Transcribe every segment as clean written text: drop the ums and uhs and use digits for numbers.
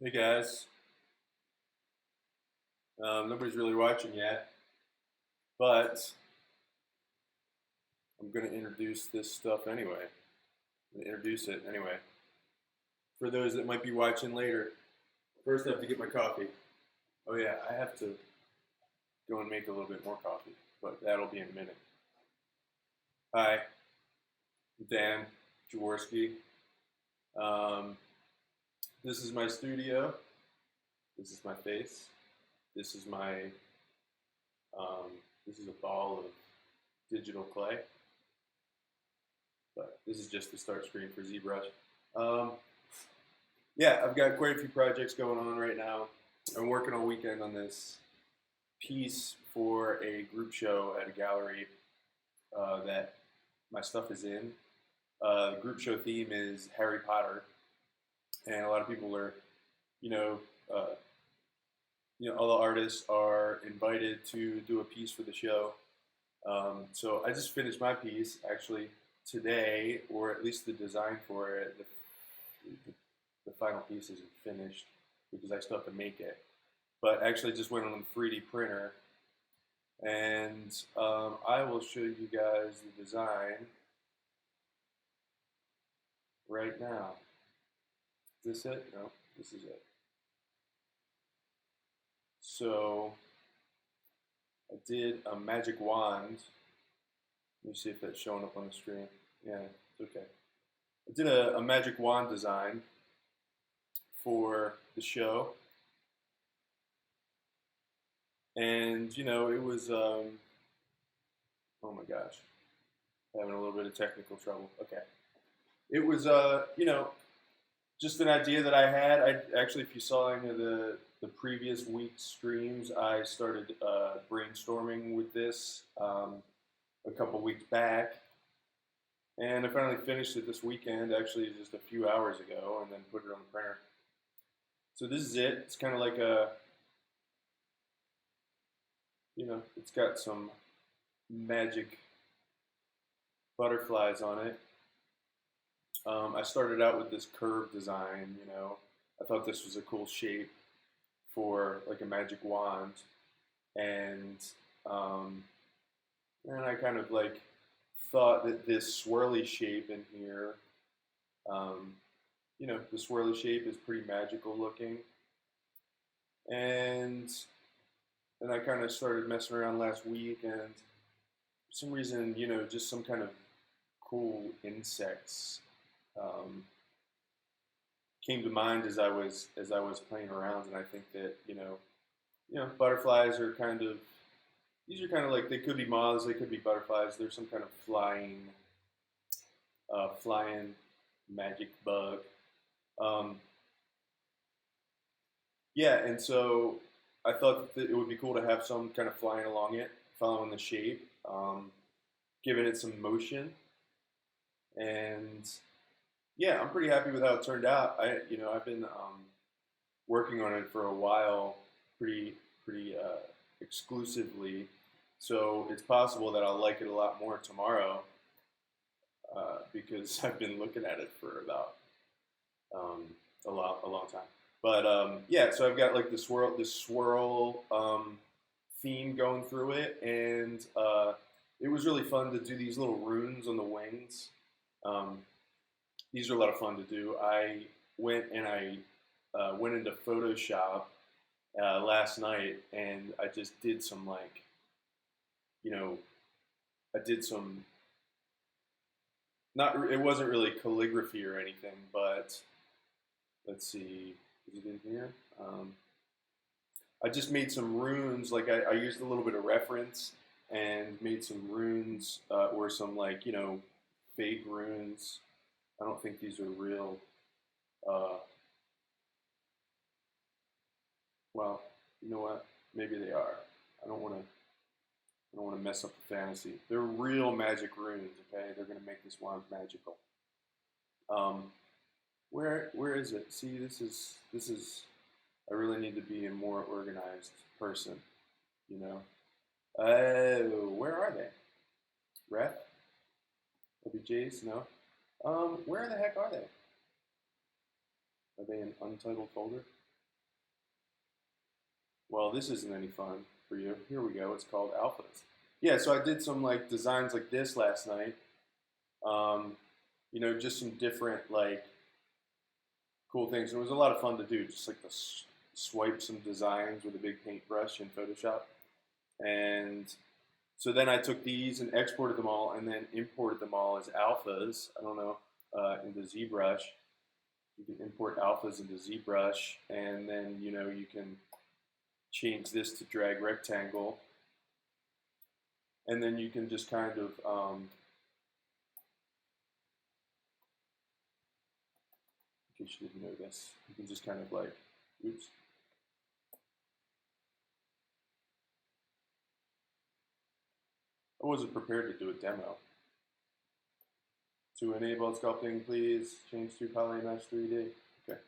Hey guys, nobody's really watching yet, but I'm going to introduce this stuff anyway. I'm going to introduce it anyway. For those that might be watching later, first I have to get my coffee. Oh yeah, I have to go and make a little bit more coffee, but that'll be in a minute. Hi, I'm Dan Jaworski. Um, this is my studio. This is my face. This is my um, this is a ball of digital clay. But this is just the start screen for ZBrush. Um, yeah, I've got quite a few projects going on right now. I'm working all weekend on this piece for a group show at a gallery that my stuff is in. The group show theme is Harry Potter, and a lot of people are, you know, uh, all the artists are invited to do a piece for the show. So I just finished my piece actually today, or at least the design for it. The final piece isn't finished because I still have to make it. But actually, just went on a 3D printer, and I will show you guys the design right now. Is this it? No, this is it. So I did a magic wand. Let me see if that's showing up on the screen. Yeah, it's okay. I did a magic wand design for the show, and it was oh my gosh, having a little bit of technical trouble. Okay, it was just an idea that I had. I actually, if you saw any of the previous week's streams, I started brainstorming with this a couple weeks back, and I finally finished it this weekend. Actually, just a few hours ago, and then put it on the printer. So this is it. It's kind of like it's got some magic butterflies on it. I started out with this curved design. I thought this was a cool shape for like a magic wand, and um, and I kind of like thought that this swirly shape in here, um, the swirly shape is pretty magical looking, and then I kind of started messing around last week, and for some reason, just some kind of cool insects um, came to mind as I was playing around, and I think that butterflies are kind of these are kind of like they could be moths, they could be butterflies. There's some kind of flying magic bug. Um, yeah, and so I thought that it would be cool to have some kind of flying along it, following the shape, giving it some motion, and yeah, I'm pretty happy with how it turned out. I've been working on it for a while, pretty exclusively. So it's possible that I'll like it a lot more tomorrow because I've been looking at it for about um, a long time. But yeah, so I've got like this swirl theme going through it, and it was really fun to do these little runes on the wings. Um, these are a lot of fun to do. I went into Photoshop last night, and I just did some like, you know, I did some not. It wasn't really calligraphy or anything, but let's see, is it in here? I just made some runes. Like I used a little bit of reference and made some runes or some like fake runes. I don't think these are real. Uh, well, you know what? Maybe they are. I don't want to. I don't want to mess up the fantasy. They're real magic runes. Okay, they're gonna make this wand magical. Um, where is it? See, this is. I really need to be a more organized person. You know. Oh, where are they? Ref? OBJs? No. Where the heck are they? Are they in untitled folder? well, this isn't any fun for you. Here we go. It's called alphas. Yeah, so I did some like designs like this last night. Um, just some different like cool things. And it was a lot of fun to do. Just like to swipe some designs with a big paintbrush in Photoshop. And so then I took these and exported them all, and then imported them all as alphas. I don't know into ZBrush. You can import alphas into ZBrush, and then you can change this to drag rectangle, and then you can just kind of in case you didn't know this, you can just kind of like, oops. I wasn't prepared to do a demo. To enable sculpting, please change to Polymesh 3D. Okay.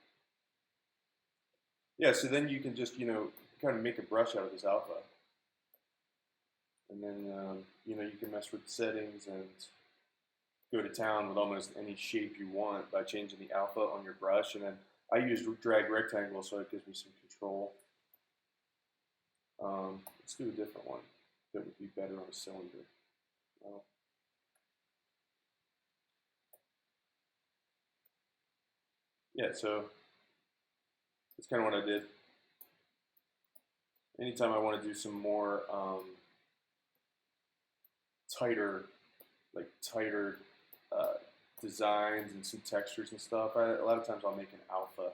Yeah, so then you can just, kind of make a brush out of this alpha. And then, you can mess with the settings and go to town with almost any shape you want by changing the alpha on your brush. And then I use drag rectangle, so it gives me some control. Let's do a different one that would be better on a cylinder. Yeah, so that's kind of what I did. Anytime I want to do some more tighter designs and some textures and stuff, a lot of times I'll make an alpha,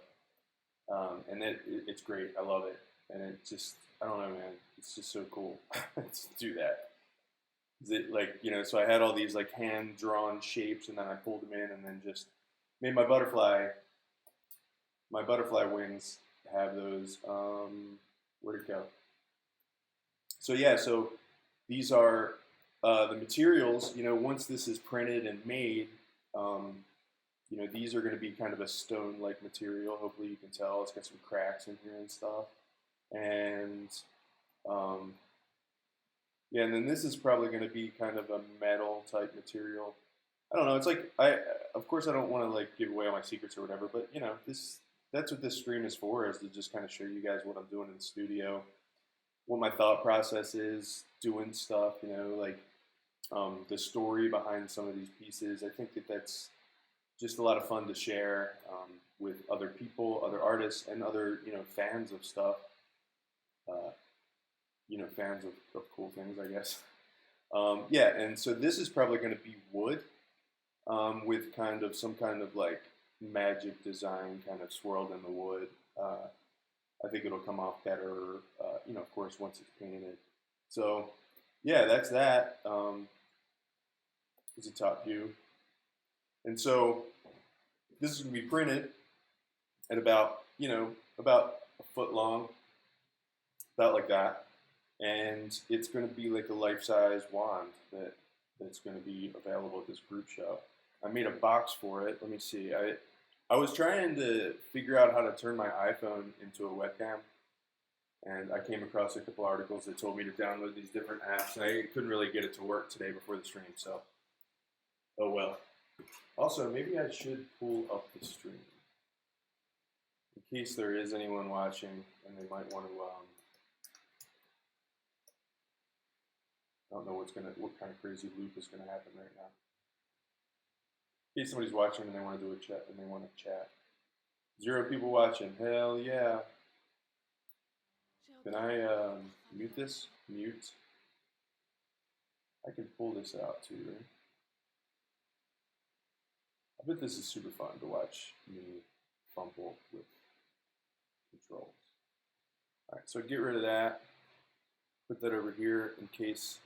and it's great. I love it, and it just, I don't know, man, it's just so cool to do that. So I had all these like hand drawn shapes, and then I pulled them in, and then just made my butterfly wings have those. Where'd it go? So yeah, so these are the materials. Once this is printed and made, these are going to be kind of a stone-like material. Hopefully you can tell it's got some cracks in here and stuff. And yeah, and then this is probably going to be kind of a metal type material. I don't know. It's like of course, I don't want to like give away all my secrets or whatever, but that's what this stream is for, is to just kind of show you guys what I'm doing in the studio, what my thought process is, doing stuff. Like the story behind some of these pieces. I think that's just a lot of fun to share with other people, other artists, and other fans of stuff. Fans of cool things, I guess. Yeah, and so this is probably going to be wood with kind of some kind of like magic design kind of swirled in the wood. I think it'll come off better, of course, once it's painted. So, yeah, that's that. It's a top view. And so this is going to be printed at about a foot long, about like that. And it's going to be like a life-size wand that's going to be available at this group show. I made a box for it. Let me see. I was trying to figure out how to turn my iPhone into a webcam, and I came across a couple articles that told me to download these different apps, and I couldn't really get it to work today before the stream, so oh well. Also, maybe I should pull up the stream in case there is anyone watching and they might want to I don't know what kind of crazy loop is going to happen right now. In case somebody's watching and they want to do a chat and they want to chat. 0 people watching. Hell yeah. Can I mute this? Mute. I can pull this out too, right? I bet this is super fun to watch me fumble with controls. All right, so get rid of that. Put that over here in case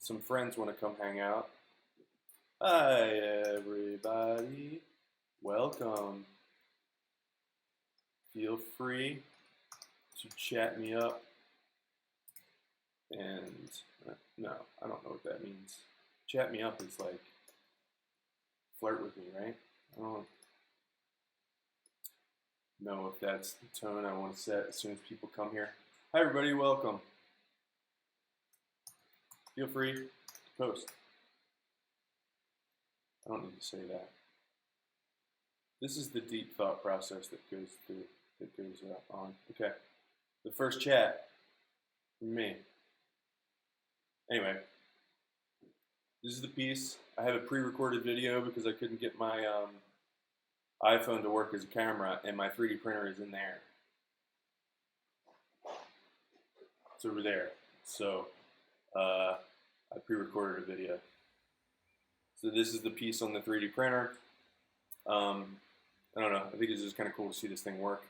some friends want to come hang out. Hi, everybody. Welcome. Feel free to chat me up. And no, I don't know what that means. Chat me up is like flirt with me, right? I don't know if that's the tone I want to set as soon as people come here. Hi, everybody. Welcome. Feel free to post. I don't need to say that. This is the deep thought process that goes on. Okay, the first chat. me. Anyway, this is the piece. I have a pre-recorded video because I couldn't get my iPhone to work as a camera, and my 3D printer is in there. It's over there. So I pre-recorded a video. So this is the piece on the 3D printer. I don't know. I think it's just kind of cool to see this thing work.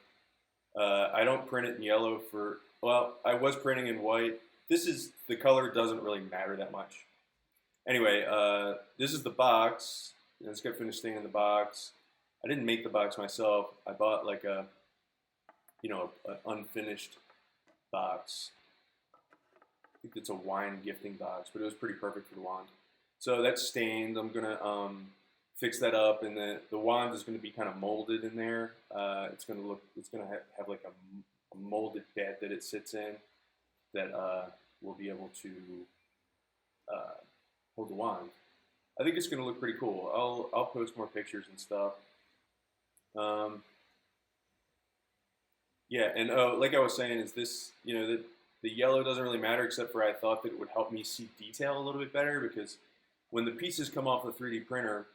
I don't print it in yellow for, well, I was printing in white. The color doesn't really matter that much. Anyway, this is the box. It's got finished staying in the box. I didn't make the box myself. I bought like an unfinished box. I think it's a wine gifting box, but it was pretty perfect for the wand. So that's stained. I'm gonna fix that up, and the wand is gonna be kind of molded in there. It's gonna have like a molded bed that it sits in that will be able to hold the wand. I think it's gonna look pretty cool. I'll post more pictures and stuff. Yeah, and like I was saying, is this, the yellow doesn't really matter, except for I thought that it would help me see detail a little bit better, because when the pieces come off the 3D printer,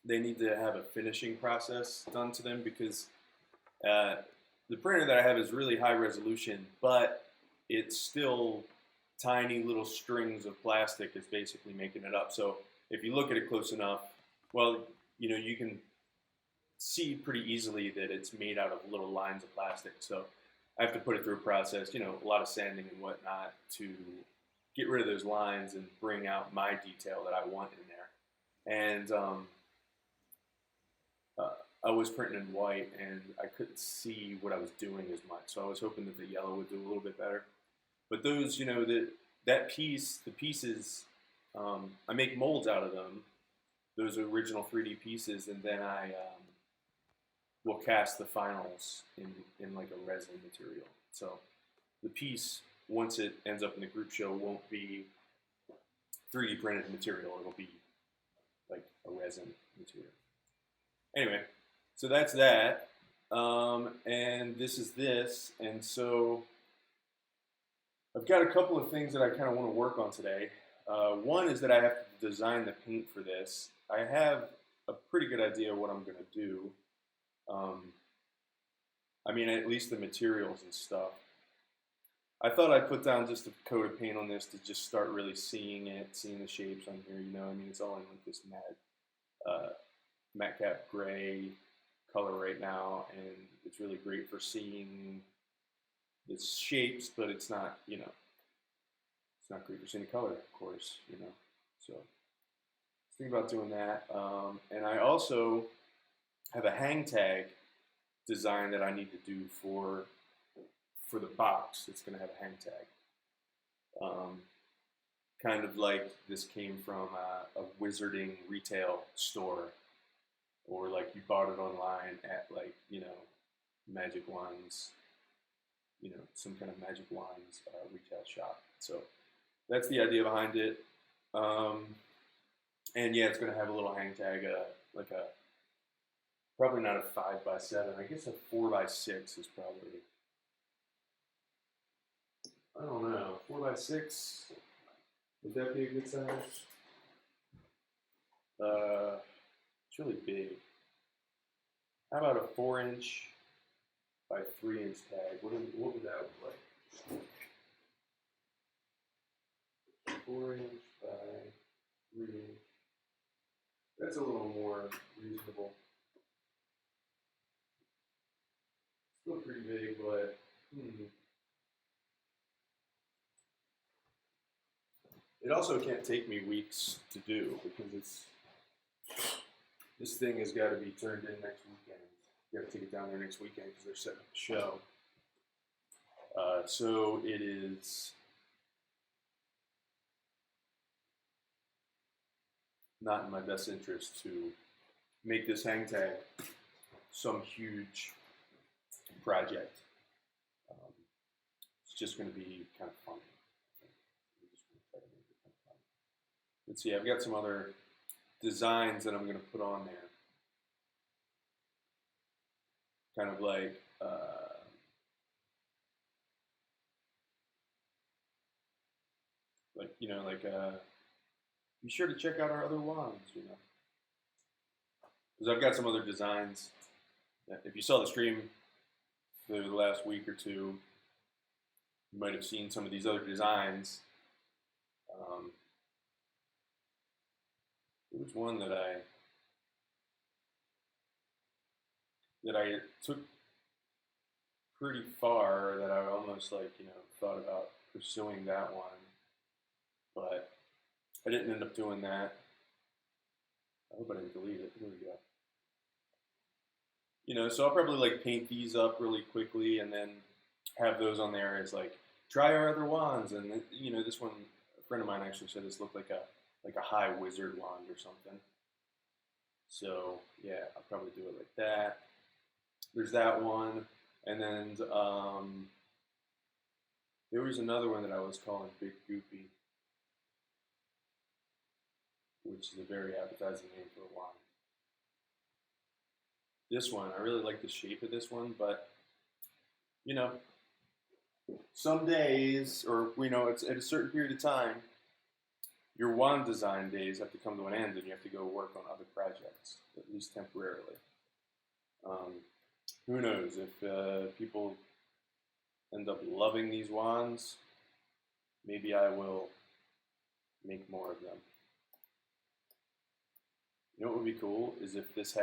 they need to have a finishing process done to them, because the printer that I have is really high resolution, but it's still tiny little strings of plastic is basically making it up. So if you look at it close enough, well, you can see pretty easily that it's made out of little lines of plastic. So I have to put it through a process, a lot of sanding and whatnot to get rid of those lines and bring out my detail that I want in there. And I was printing in white, and I couldn't see what I was doing as much. So I was hoping that the yellow would do a little bit better. But those, the pieces, I make molds out of them, those original 3D pieces, and then I will cast the finals in like a resin material. So the piece, once it ends up in the group show, won't be 3D printed material. It'll be like a resin material. Anyway, so that's that. And this is this. And so I've got a couple of things that I kind of want to work on today. One is that I have to design the paint for this. I have a pretty good idea of what I'm going to do. I mean, at least the materials and stuff. I thought I'd put down just a coat of paint on this to just start really seeing the shapes on here. I mean, it's all in like this matte cap gray color right now, and it's really great for seeing the shapes, but it's not, it's not great for seeing the color, of course, So think about doing that. And I also have a hang tag design that I need to do for the box. It's going to have a hang tag. Kind of like this came from a wizarding retail store, or like you bought it online at like, Magic Wands, some kind of Magic Wands retail shop. So that's the idea behind it. And yeah, it's going to have a little hang tag, probably not a 5x7. I guess a 4x6 is probably, I don't know, 4x6, would that be a good size? It's really big. How about a 4-inch by 3-inch tag? What would that look like? 4-inch by 3-inch. That's a little more reasonable. Still pretty big, but it also can't take me weeks to do, because this thing has got to be turned in next weekend. You got to take it down there next weekend because they're setting up a show. So it is not in my best interest to make this hang tag some huge project. It's just going to be kind of funny. Let's see, I've got some other designs that I'm going to put on there. Kind of like be sure to check out our other wands, because I've got some other designs. If you saw the stream for the last week or two, you might have seen some of these other designs. There was one that I took pretty far, that I almost thought about pursuing that one, but I didn't end up doing that. I hope I didn't delete it. Here we go. So I'll probably paint these up really quickly and then have those on there as try our other wands. And this one, a friend of mine actually said this looked like a high wizard wand or something. So yeah, I'll probably do it like that. There's that one, and then there was another one that I was calling Big Goopy, which is a very appetizing name for a wand. This one, I really like the shape of this one, but some days, or it's at a certain period of time, your wand design days have to come to an end, and you have to go work on other projects, at least temporarily. Who knows if people end up loving these wands? Maybe I will make more of them. You know what would be cool is if this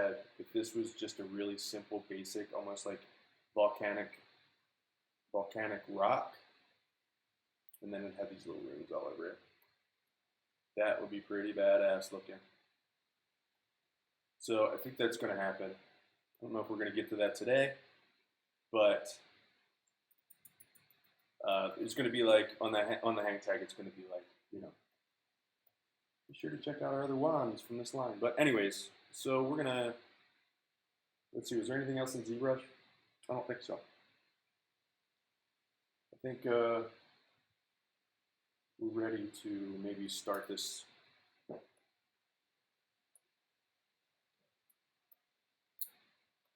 was just a really simple, basic, almost like volcanic rock, and then it had these little rings all over it. That would be pretty badass looking. So I think that's going to happen. I don't know if we're going to get to that today, but it's going to be on the hang tag. It's going to be be sure to check out our other wands from this line. But anyways, so we're gonna, let's see, is there anything else in ZBrush? I don't think so. I think we're ready to maybe start this.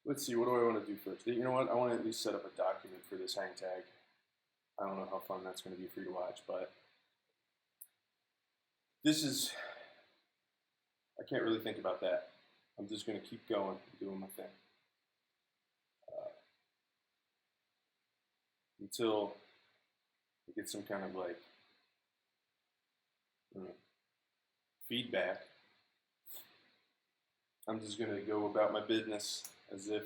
Let's see, what do I want to do first? You know what, I want to at least set up a document for this hang tag. I don't know how fun that's going to be for you to watch, but this is, I can't really think about that. I'm just going to keep going, doing my thing. Until I get some kind of feedback. I'm just going to go about my business as if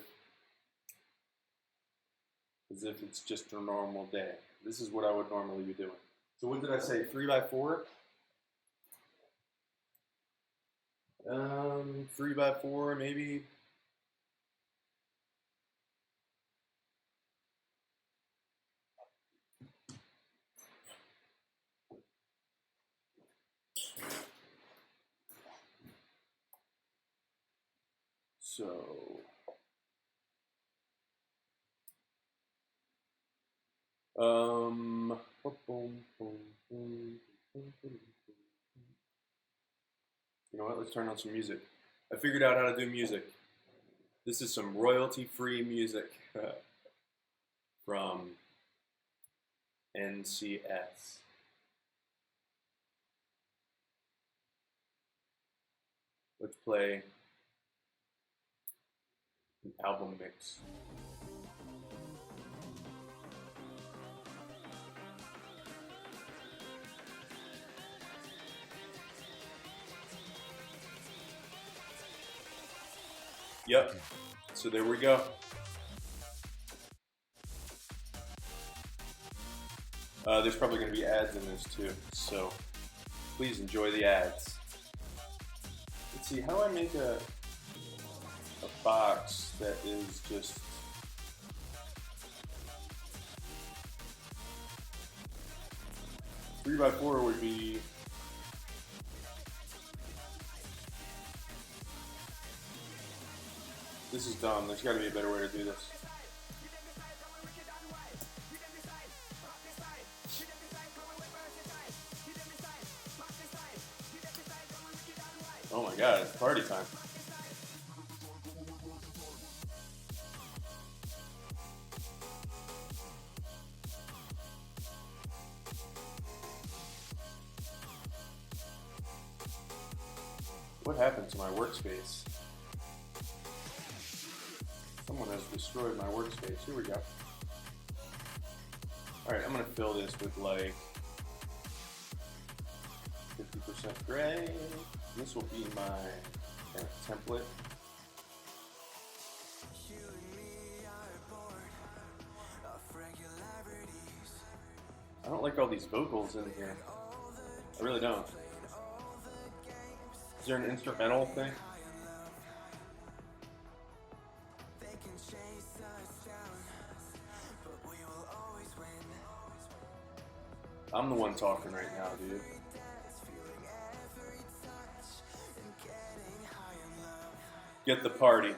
it's just a normal day. This is what I would normally be doing. So what did I say, 3x4? 3x4 maybe. So you know what, let's turn on some music. I figured out how to do music. This is some royalty-free music from NCS. Let's play an album mix. Yep, so there we go. There's probably going to be ads in this too, so please enjoy the ads. Let's see, how do I make a box that is just three by four would be this is dumb. There's got to be a better way to do this. Oh my god, it's party time. What happened to my workspace? Someone has destroyed my workspace. Here we go. Alright, I'm gonna fill this with like 50% gray. This will be my template. I don't like all these vocals in here. I really don't. Is there an instrumental thing? I'm the one talking right now, dude. Get the party.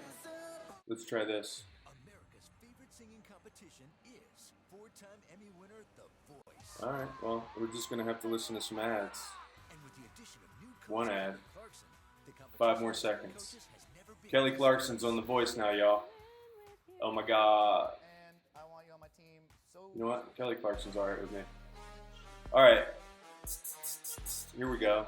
Let's try this. America's favorite singing competition is four-time Emmy winner The Voice. Alright, well, we're just gonna have to listen to some ads. And with the addition of new coach One ad. Kelly Clarkson, the 5 more competition seconds. coaches has never been Kelly Clarkson's on The Voice now, y'all. Oh my god. And I want you on my team. So You know what? Kelly Clarkson's alright with me. Alright. Here we go.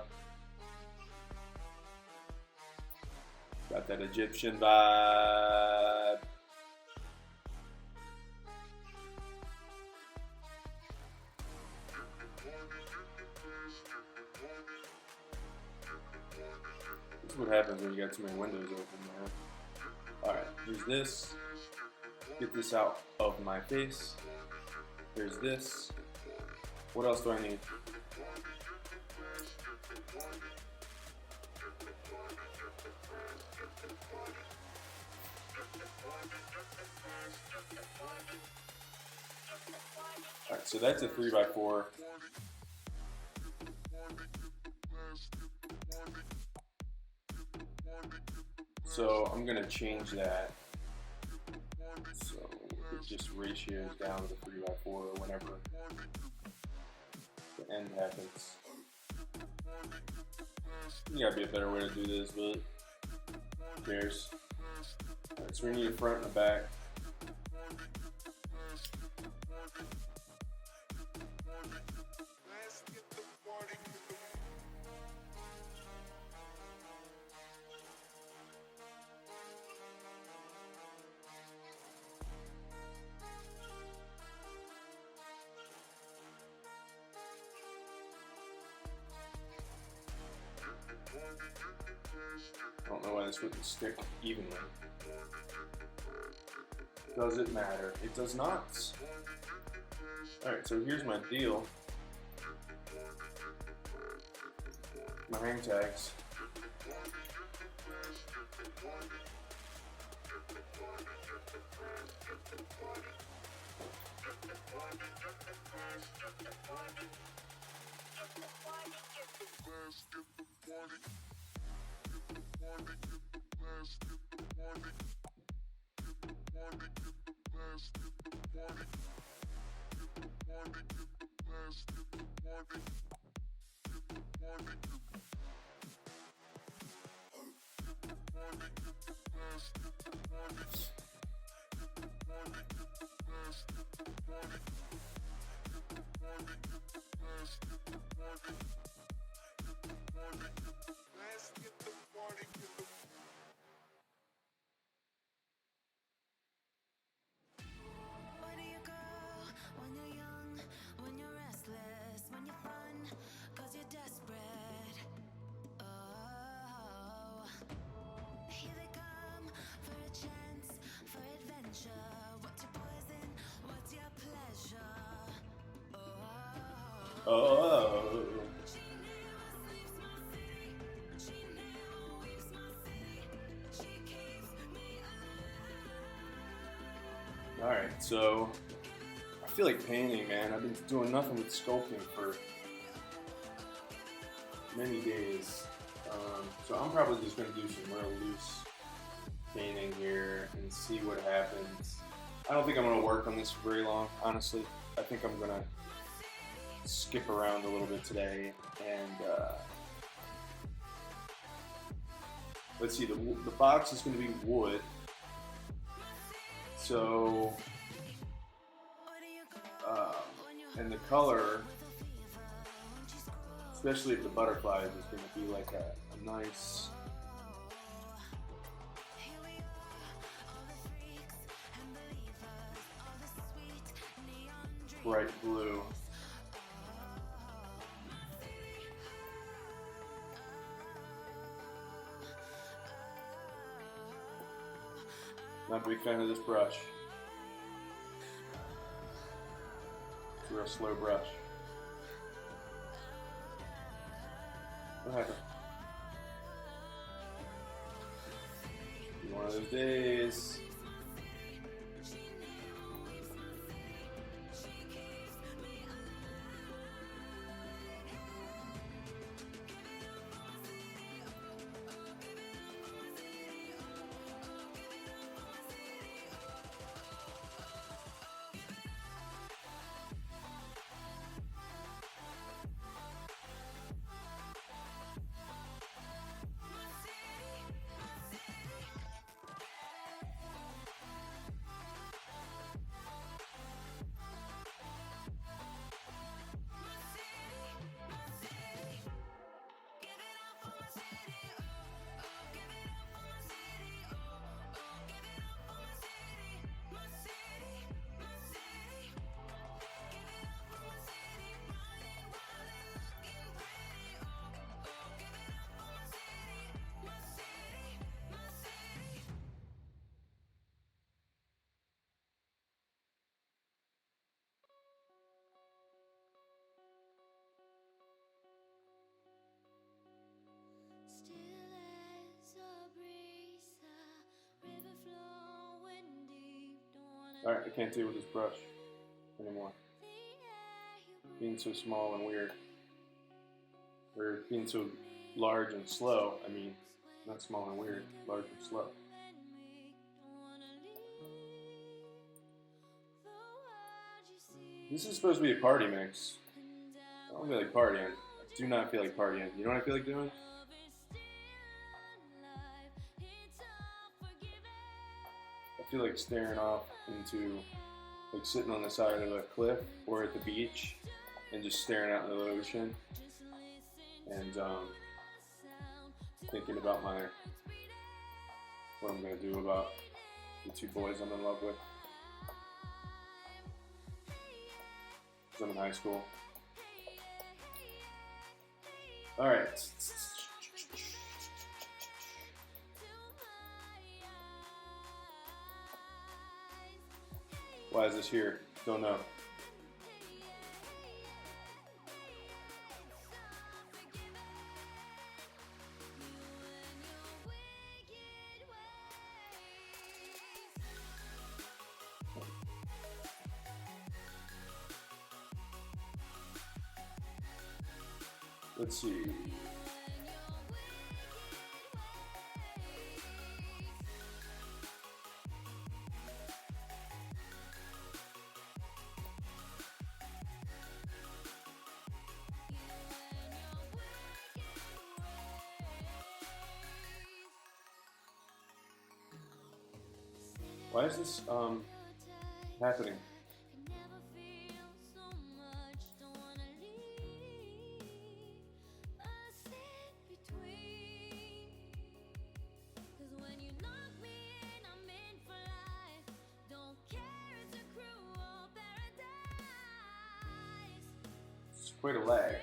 Got that Egyptian vibe. This is what happens when you got too many windows open, man. Alright, here's this. Get this out of my face. There's this. What else do I need? Alright, so that's a 3x4. So I'm gonna change that so it just ratios down to 3x4 or whenever the end happens. There gotta be a better way to do this, but who cares? Alright, so we need a front and a back. I don't know why this wouldn't stick evenly. Does it matter? It does not. Alright, so here's my deal. My hang tags. Where do you go when you're young, when you're restless, when you're fun, 'cause you're desperate? Oh, here they come for a chance, for adventure. What's your poison? What's your pleasure? Oh, Oh. she never sleeps my city. She never leaves my city. She keeps me alive. Alright, so I feel like painting, man. I've been doing nothing with sculpting for many days. So I'm probably just going to do some real loose painting here and see what happens. I don't think I'm going to work on this for very long, honestly. I think I'm going to skip around a little bit today and let's see, the box is going to be wood. So and the color, especially if the butterflies, is going to be like a nice bright blue. Not a big fan of this brush. It's a real slow brush. What happened? One of those days. Still as a breeze, a river flowing deep. Don't wanna Alright, I can't deal with this brush anymore. Being so small and weird. Or being so large and slow. I mean, not small and weird, large and slow. This is supposed to be a party mix. I don't feel like partying. I do not feel like partying. You know what I feel like doing? I feel like staring off into, like sitting on the side of a cliff or at the beach and just staring out into the ocean and thinking about what I'm gonna do about the two boys I'm in love with. 'Cause I'm in high school. All right. Why is this here? Don't know. Let's see. Why is this happening? It's quite a lag.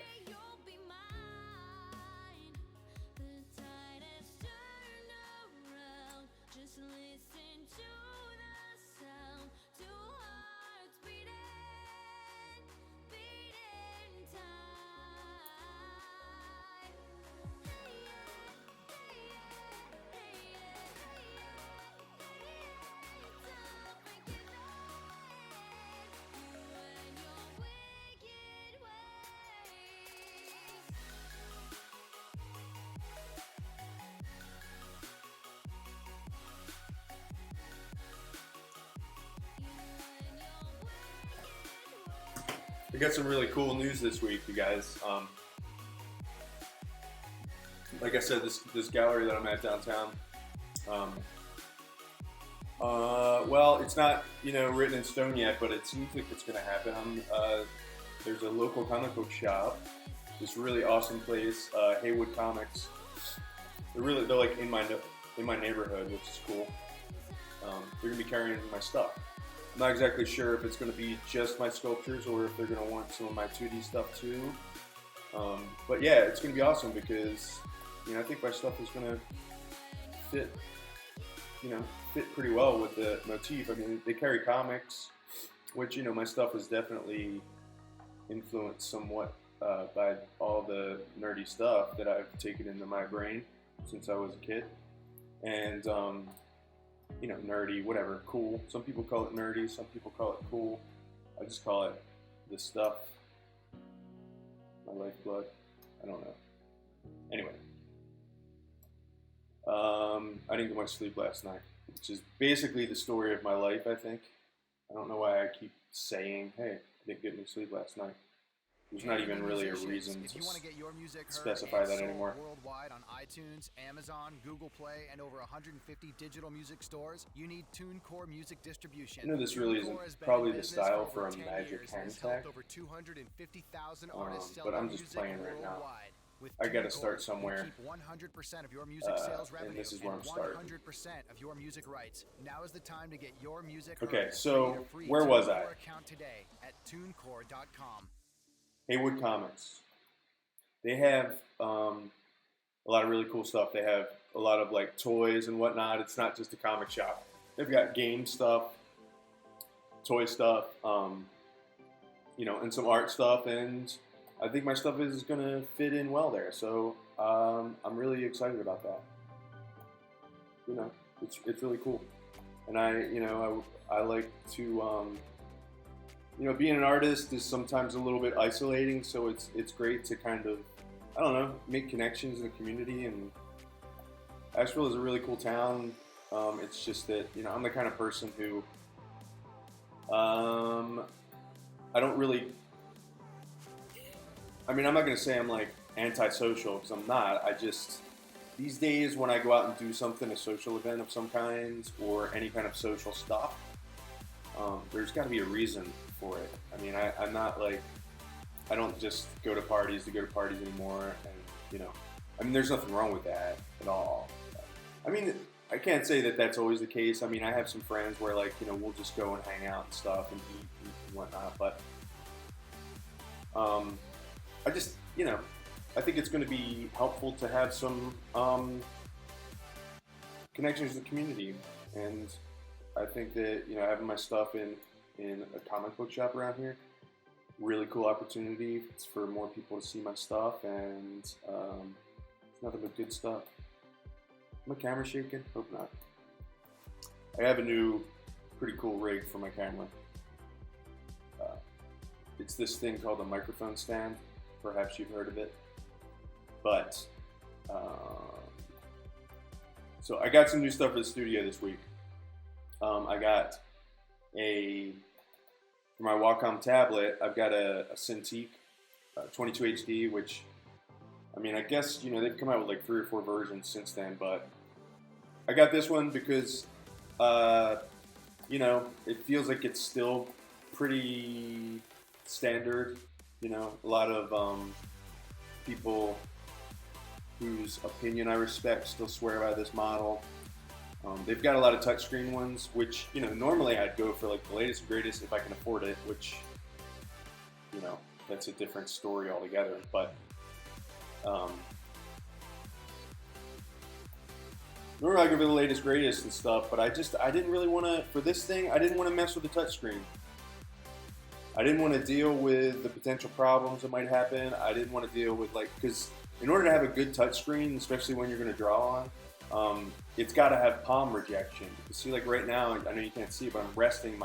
We got some really cool news this week, you guys. Like I said, this gallery that I'm at downtown. Well, it's not written in stone yet, but it seems like it's going to happen. There's a local comic book shop. This really awesome place, Haywood Comics. They're like in my neighborhood, which is cool. They're gonna be carrying my stuff. I'm not exactly sure if it's going to be just my sculptures or if they're going to want some of my 2D stuff too. But yeah, it's going to be awesome because, you know, I think my stuff is going to fit, you know, fit pretty well with the motif. I mean, they carry comics, which, you know, my stuff is definitely influenced somewhat by all the nerdy stuff that I've taken into my brain since I was a kid. And, you know, nerdy, whatever, cool. Some people call it nerdy, some people call it cool. I just call it the stuff, my lifeblood. I don't know. Anyway, I didn't get much sleep last night, which is basically the story of my life, I think. I don't know why I keep saying, hey, I didn't get any sleep last night. There's not even really a reason to specify that anymore. Worldwide on iTunes, Amazon, Google Play, and over 150 digital music stores, you need TuneCore Music Distribution. You know, this really isn't probably the style for a Magic Hand Tag, but I'm just playing right now. I gotta start somewhere, and this is where I'm starting. Now is the time to get your music Okay, so where was I? Today at TuneCore.com. Haywood Comics. They have a lot of really cool stuff. They have a lot of like toys and whatnot. It's not just a comic shop. They've got game stuff, toy stuff, you know, and some art stuff. And I think my stuff is gonna fit in well there. So I'm really excited about that. You know, it's really cool. And I like to. You know, being an artist is sometimes a little bit isolating, so it's great to kind of, I don't know, make connections in the community. And Asheville is a really cool town. It's just that, you know, I'm the kind of person who, I don't really, I mean, I'm not going to say I'm like antisocial, because I'm not. I just, these days when I go out and do something, a social event of some kind, or any kind of social stuff, there's got to be a reason for it. I mean, I'm not like, I don't just go to parties to go to parties anymore, and, you know, I mean, there's nothing wrong with that at all. I mean, I can't say that that's always the case. I mean, I have some friends where, like, you know, we'll just go and hang out and stuff and eat and whatnot, but I just, you know, I think it's going to be helpful to have some connections to the community, and I think that, you know, having my stuff in a comic book shop around here, really cool opportunity. It's for more people to see my stuff, and it's nothing but good stuff. My camera shaking? Hope not. I have a new, pretty cool rig for my camera. It's this thing called a microphone stand. Perhaps you've heard of it. But, so I got some new stuff for the studio this week. I got for my Wacom tablet, I've got a Cintiq 22 HD, which, I mean, I guess, you know, they've come out with like 3 or 4 versions since then, but I got this one because, you know, it feels like it's still pretty standard. You know, a lot of people whose opinion I respect still swear by this model. They've got a lot of touchscreen ones, which, you know, normally I'd go for like the latest and greatest if I can afford it, which, you know, that's a different story altogether. But normally I go for the latest, greatest and stuff, but I didn't really want to, for this thing, I didn't want to mess with the touchscreen. I didn't want to deal with the potential problems that might happen. I didn't want to deal with, like, because in order to have a good touchscreen, especially when you're going to draw on, it's got to have palm rejection. You see, like right now, I know you can't see, but I'm resting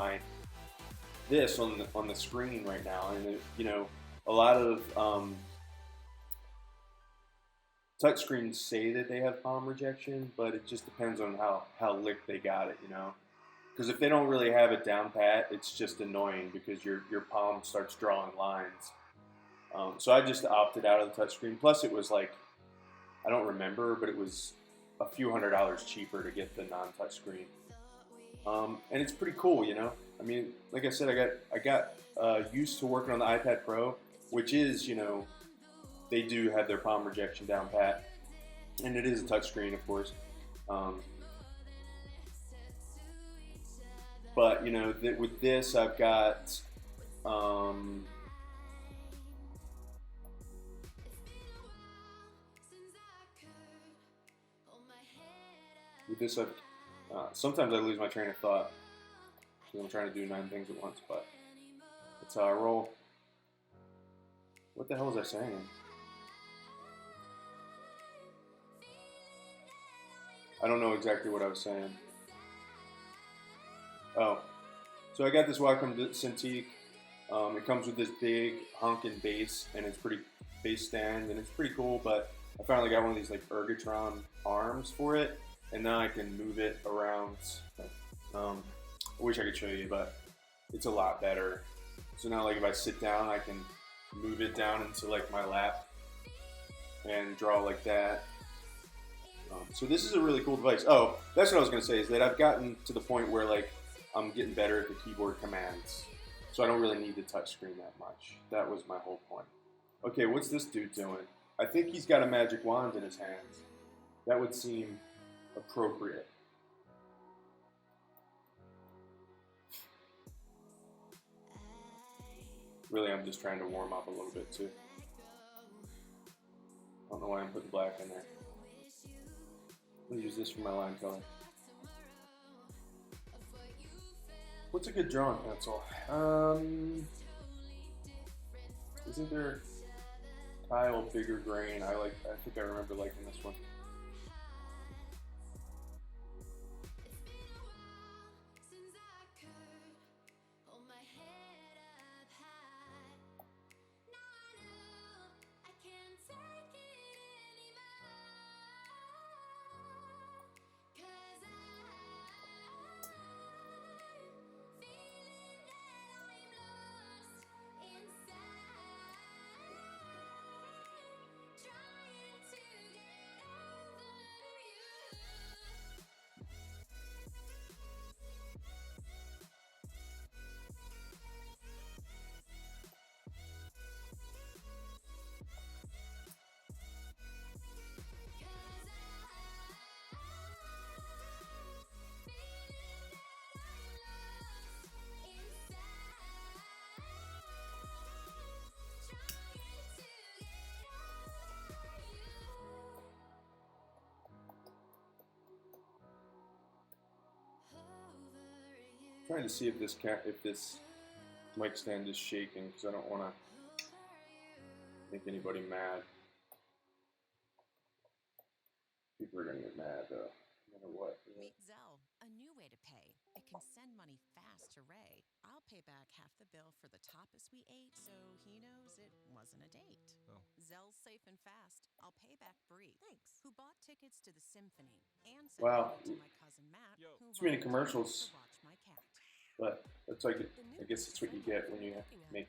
this on the screen right now, and you know, a lot of touchscreens say that they have palm rejection, but it just depends on how licked they got it, you know. Because if they don't really have it down pat, it's just annoying because your palm starts drawing lines. So I just opted out of the touchscreen. Plus, it was like, I don't remember, but it was a few $100s cheaper to get the non-touch screen. And it's pretty cool, you know. I mean, like I said, I got used to working on the iPad Pro, which is, you know, they do have their palm rejection down pat, and it is a touchscreen, of course. But you know, with this, I've got with this, I've sometimes I lose my train of thought because I'm trying to do 9 things at once. But that's how I roll. What the hell was I saying? I don't know exactly what I was saying. Oh, so I got this Wacom Cintiq. It comes with this big honkin' bass, and it's pretty bass stand, and it's pretty cool. But I finally got one of these like Ergotron arms for it, and now I can move it around. I wish I could show you, but it's a lot better. So now, like if I sit down, I can move it down into like my lap and draw like that. So this is a really cool device. Oh, that's what I was gonna say, is that I've gotten to the point where like I'm getting better at the keyboard commands. So I don't really need the touch screen that much. That was my whole point. Okay, what's this dude doing? I think he's got a magic wand in his hands. That would seem appropriate. Really, I'm just trying to warm up a little bit too. I don't know why I'm putting black in there. I'm gonna use this for my line color. What's a good drawing pencil? Isn't there Tile bigger grain? I think I remember liking this one. Trying to see if this mic stand is shaking because I don't want to make anybody mad. People are gonna get mad though, no matter what. Meet Zelle, a new way to pay. It can send money fast to Ray. I'll pay back half the bill for the tapas we ate, so he knows it wasn't a date. Oh. Zelle's safe and fast. I'll pay back Bree. Thanks. Who bought tickets to the symphony and sent Wow. money to my cousin Matt, Yo. who Too many volunteered commercials. to watch my cat. But that's like I guess that's what you get when you make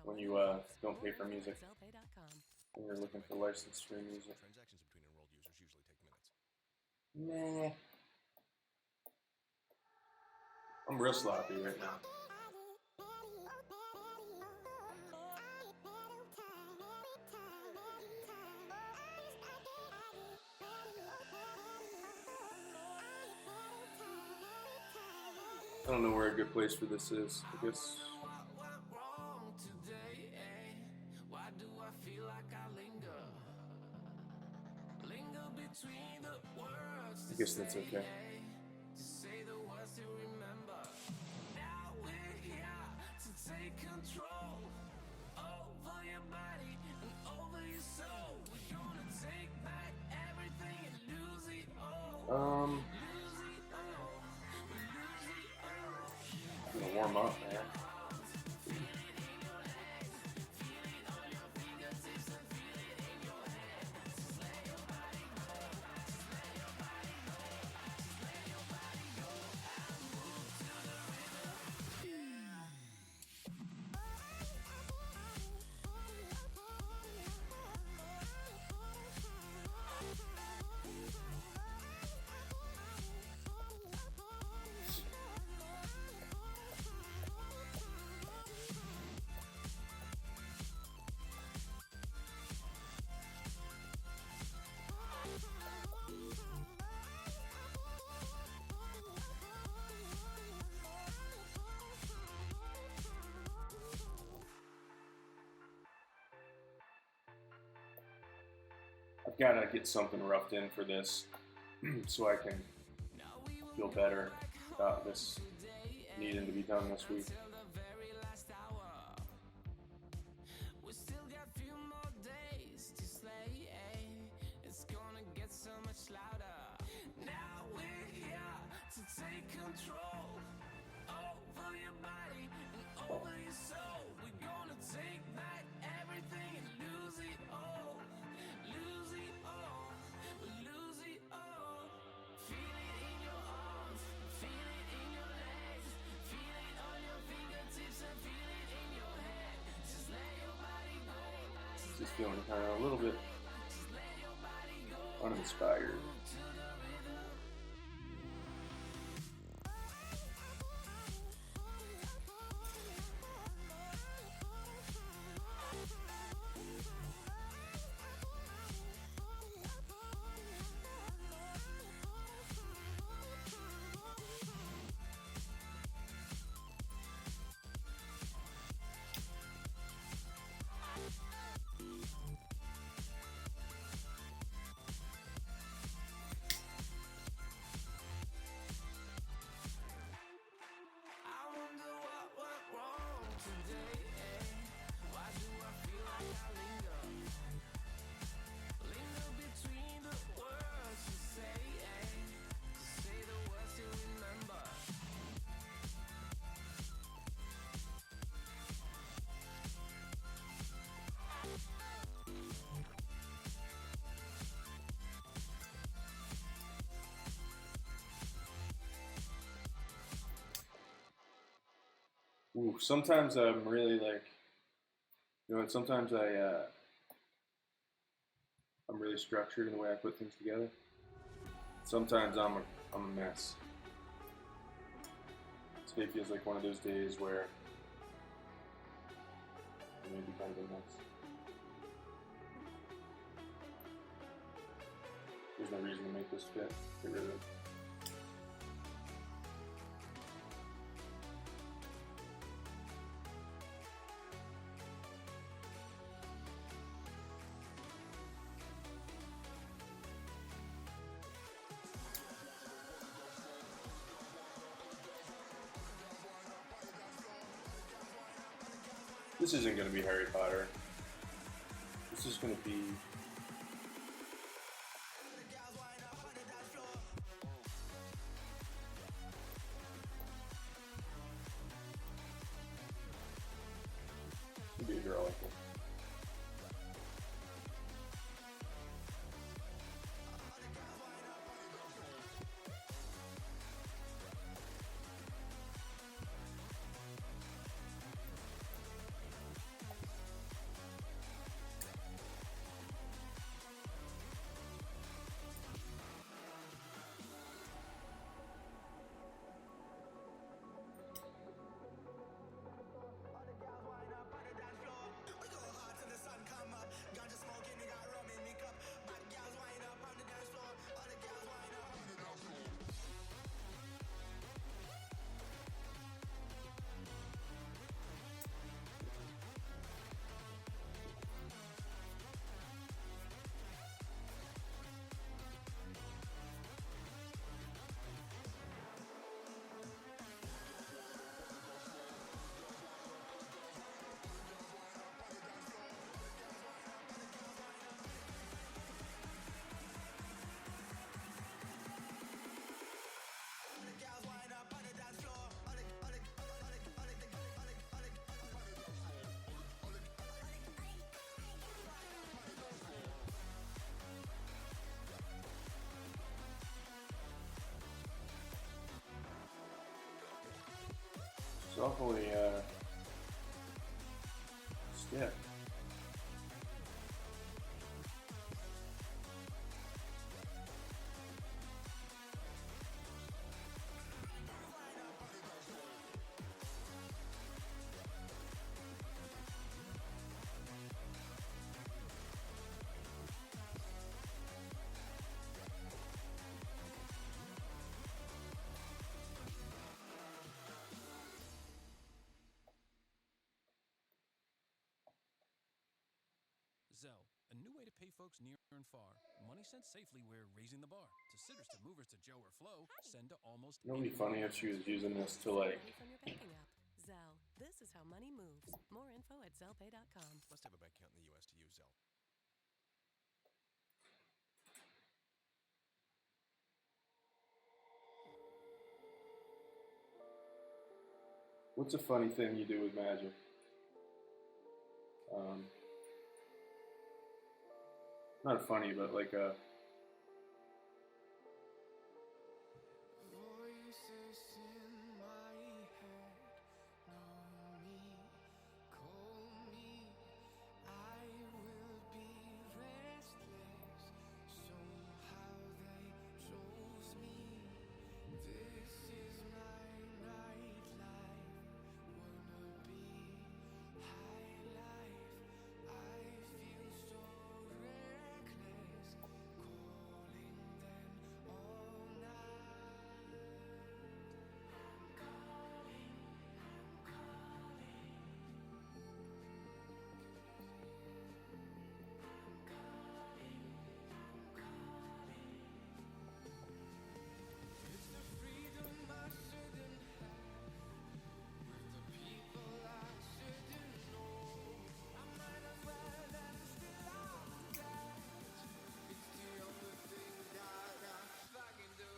when you don't pay for music. When you're looking for licensed free music. Transactions between enrolled users usually take minutes. Nah. I'm real sloppy right now. I don't know where a good place for this is. I guess. I guess that's okay. I'm gonna warm up, man. gotta get something roughed in for this so I can feel better about this needing to be done this week. Just feeling kind of a little bit uninspired. Ooh, sometimes I'm really like, and sometimes I'm really structured in the way I put things together. Sometimes I'm a mess. Today feels like one of those days where I may be kind of a mess. There's no reason to make this fit. Get rid of it. This isn't going to be Harry Potter. This is going to be... It'll be a girl, I think. It's awfully stiff. pay folks near and far. Money sent safely, we're raising the bar. To sitters, to movers, to Joe or Flo, send to almost It would be funny if she was using this to like. Money from your banking app. Zelle. This is how money moves. More info at ZellePay.com. Must have a bank account in the U.S. to use Zelle. What's a funny thing you do with magic? Not funny, but like a. Voices in my head know me, call me. I will be restless. Somehow they chose me. This is my nightlife. Wanna be high life. I feel so reckless. Calling them all night. I'm calling. It's the freedom I shouldn't have, with the people I shouldn't know. I might as well have still on that. It's the only thing that I fucking do.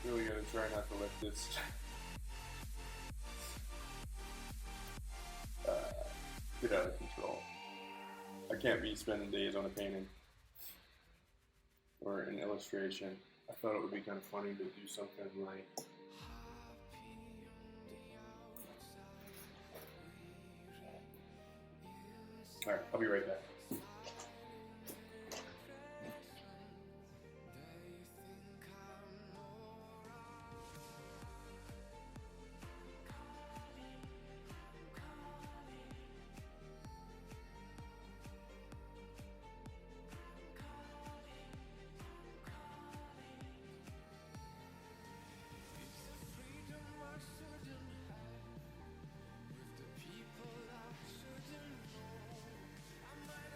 Really gonna try not to let this get out of control. I can't be spending days on a painting or an illustration. I thought it would be kind of funny to do something like. Alright, I'll be right back. People I shouldn't know. I might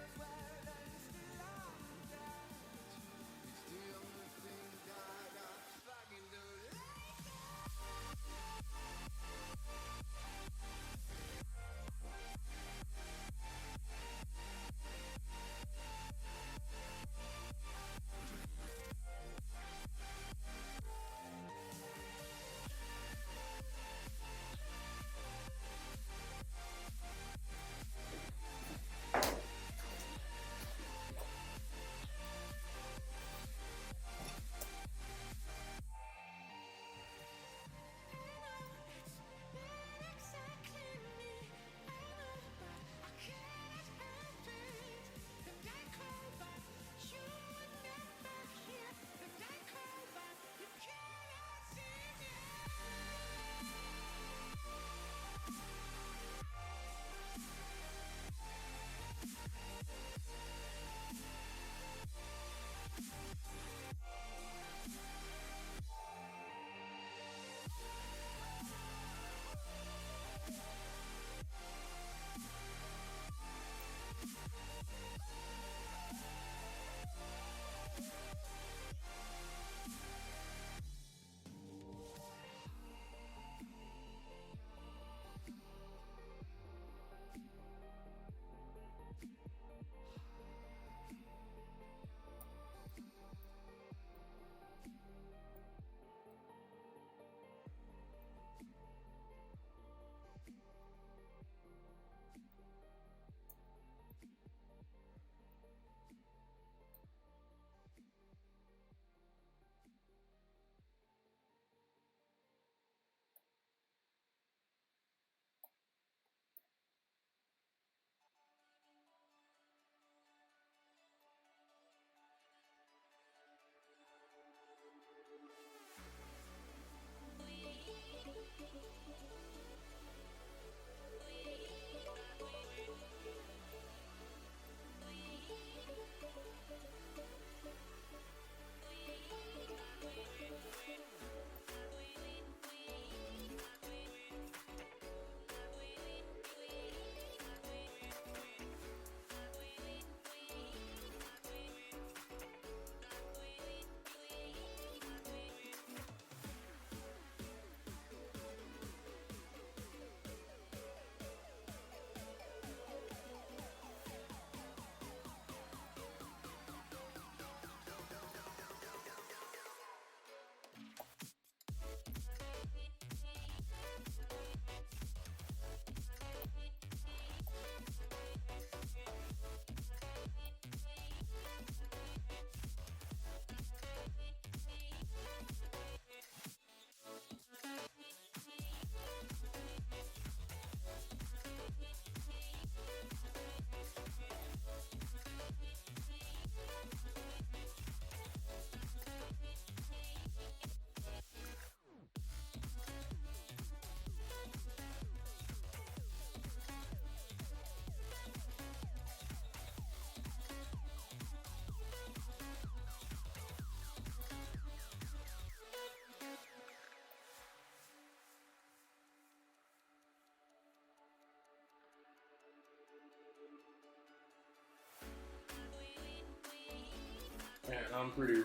Man, I'm pretty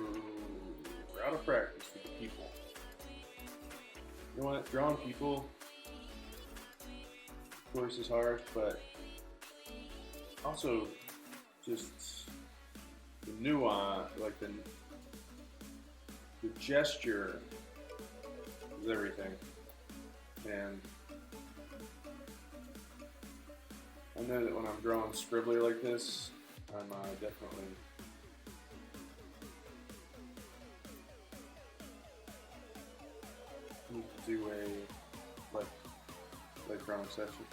out of practice with the people. You know what? Drawing people, of course, is hard, but also just the nuance, like the gesture is everything. And I know that when I'm drawing scribbly like this, I'm definitely need to do a like drawing session.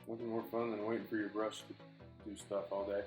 Nothing more fun than waiting for your brush to do stuff all day.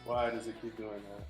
Why does it keep doing that?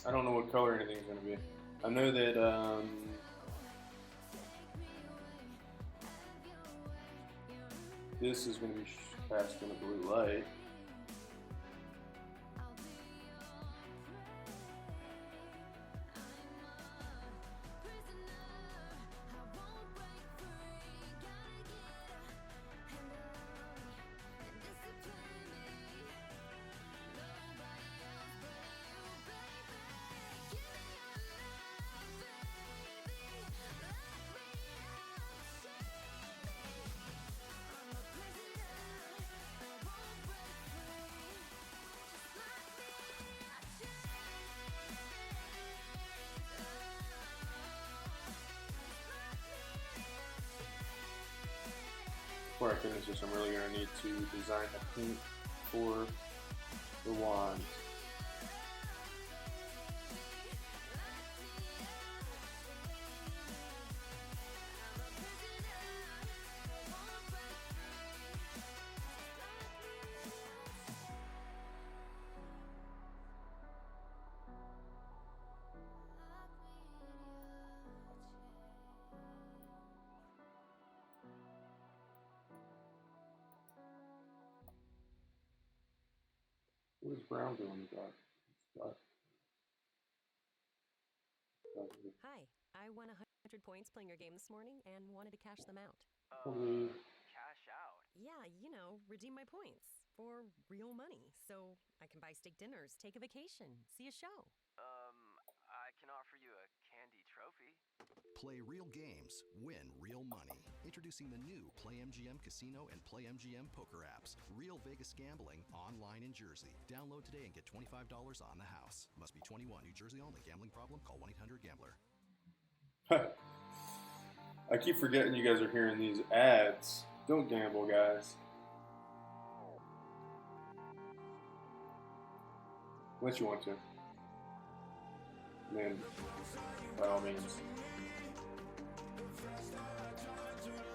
I don't know what color anything's going to be. I know that this is going to be passed in a blue light. Before I finish this, I'm really going to need to design a paint for the wand. What is Brown doing with that? Hi, I won 100 points playing your game this morning and wanted to cash them out. Cash out. Yeah, you know, redeem my points for real money so I can buy steak dinners, take a vacation, see a show. I can offer you a candy trophy. Play real games, win real money. Introducing the new Play MGM Casino and Play MGM Poker apps. Real Vegas gambling online in Jersey. Download today and get $25 on the house. Must be 21, New Jersey only. Gambling problem? Call 1-800-GAMBLER. I keep forgetting you guys are hearing these ads. Don't gamble, guys. Unless you want to. Then, by all means.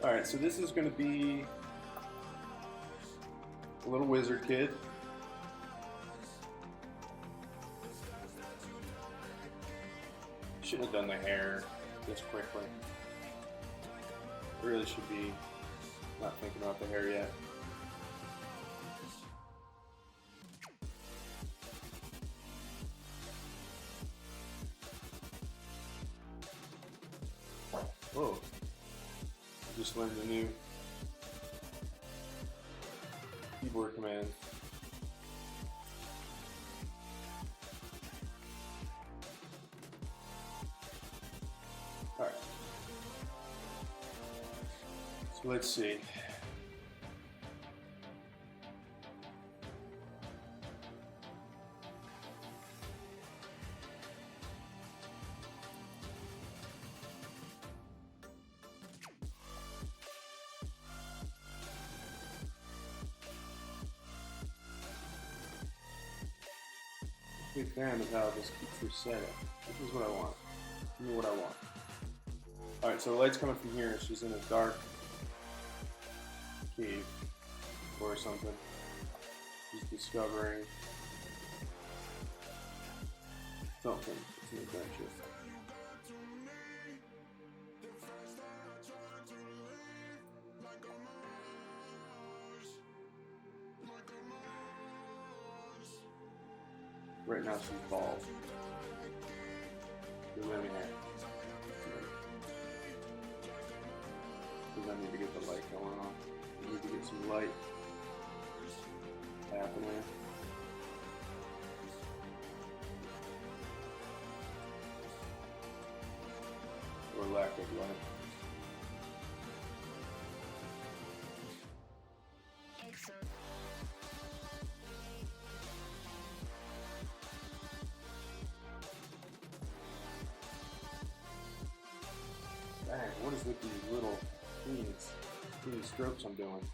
Alright, so this is going to be a little wizard kid. Shouldn't have done the hair this quickly. Really should be not thinking about the hair yet. Whoa. I just learned a new keyboard command. So let's see. Big fan of how this keeps resetting. This is what I want. Give me what I want. Alright, so the light's coming from here. She's in a dark cave or something. She's discovering something. It's an adventure. Right now she's bald. You're living it. Because I need to get the light going on. I need to get some light happening. Or lack of light. Dang, what is with these little teeny strokes I'm doing?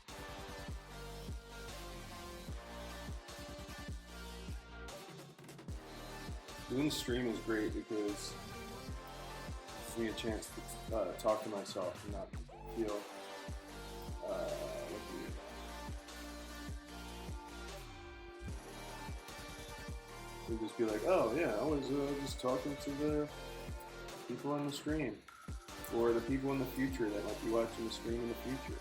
Doing the stream is great because it gives me a chance to talk to myself and not feel you just be like, oh yeah, I was just talking to the people on the screen. Or the people in the future that might be watching the stream in the future.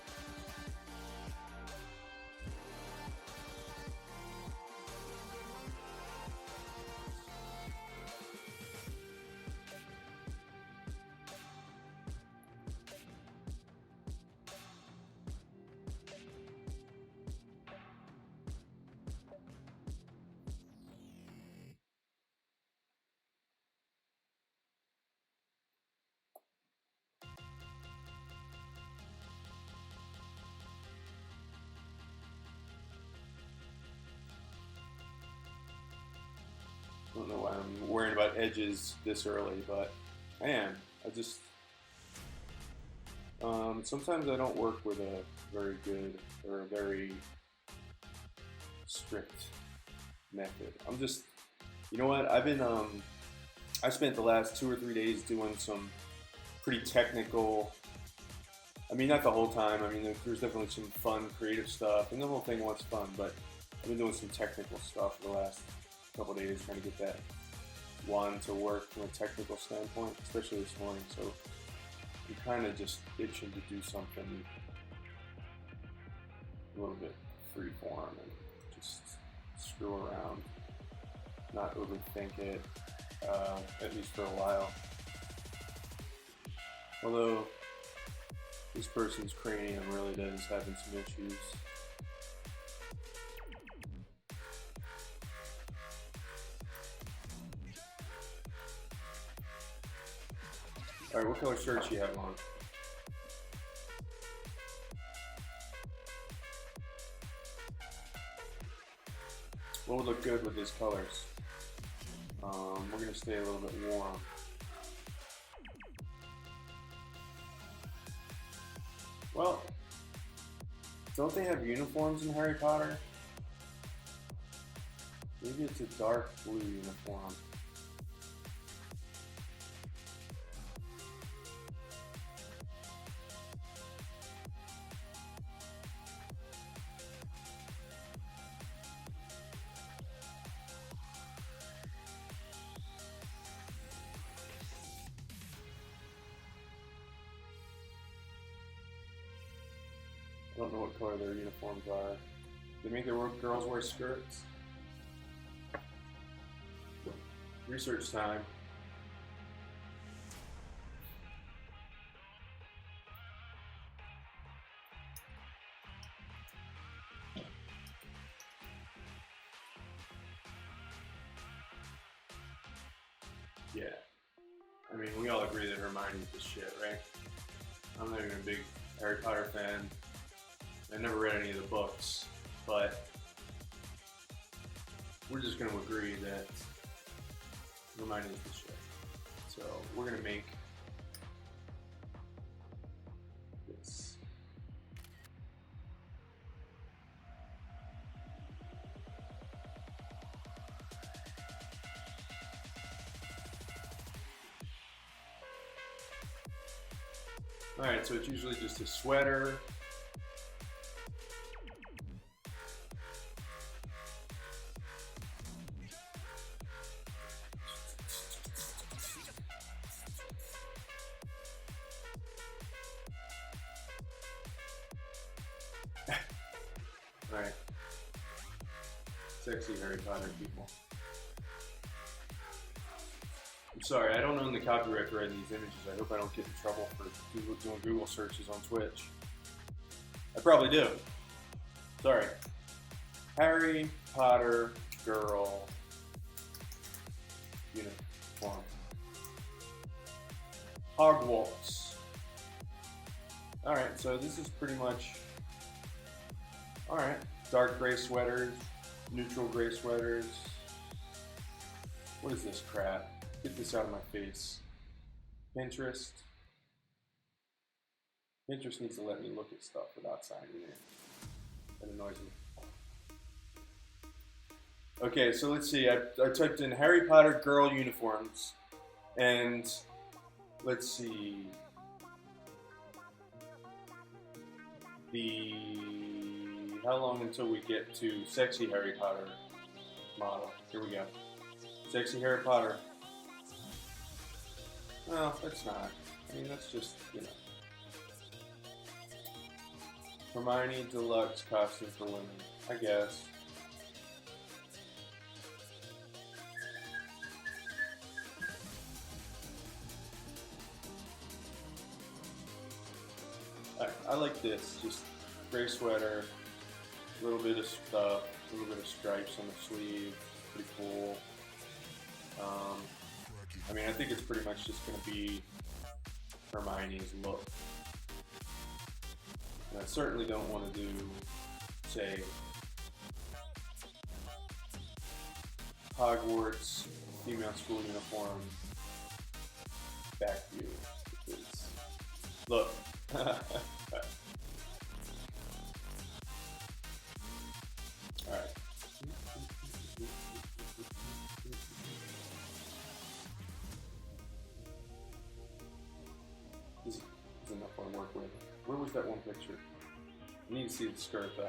I don't know why I'm worrying about edges this early, but I am. I just sometimes I don't work with a very good or a very strict method. I'm just, you know what? I've been I spent the last 2 or 3 days doing some pretty technical. I mean, not the whole time. I mean, there's definitely some fun, creative stuff, and the whole thing was fun. But I've been doing some technical stuff for the last couple days, trying to get that one to work from a technical standpoint, especially this morning. So I'm kind of just itching to do something a little bit freeform and just screw around, not overthink it, at least for a while. Although this person's cranium really does having some issues. Alright, what color shirt she have on? What would look good with these colors? We're going to stay a little bit warm. Well, don't they have uniforms in Harry Potter? Maybe it's a dark blue uniform. I don't know what color their uniforms are. They make their girls wear skirts. Research time. Yeah. I mean, we all agree that Hermione's the shit, right? I'm not even a big Harry Potter fan. I never read any of the books, but we're just going to agree that Hermione is the shit. So we're going to make this. Alright, so it's usually just a sweater. Alright. Sexy Harry Potter people. I'm sorry, I don't own the copyright for writing these images. I hope I don't get in trouble for doing Google searches on Twitch. I probably do. Sorry. Harry Potter girl uniform. Hogwarts. Alright, so this is pretty much... Alright. Dark gray sweaters, neutral gray sweaters. What is this crap? Get this out of my face. Pinterest. Pinterest needs to let me look at stuff without signing in. That annoys me. Okay, so let's see. I typed in Harry Potter girl uniforms, and let's see. How long until we get to sexy Harry Potter model? Here we go. Sexy Harry Potter. Well, that's not. I mean, that's just, Hermione Deluxe costume for women, I guess. I like this. Just gray sweater, a little bit of stuff, a little bit of stripes on the sleeve. Pretty cool. I mean, I think it's pretty much just going to be Hermione's look. And I certainly don't want to do, say, Hogwarts female school uniform back view. Because, look. Alright. This is enough I work with. Where was that one picture? I need to see the skirt though.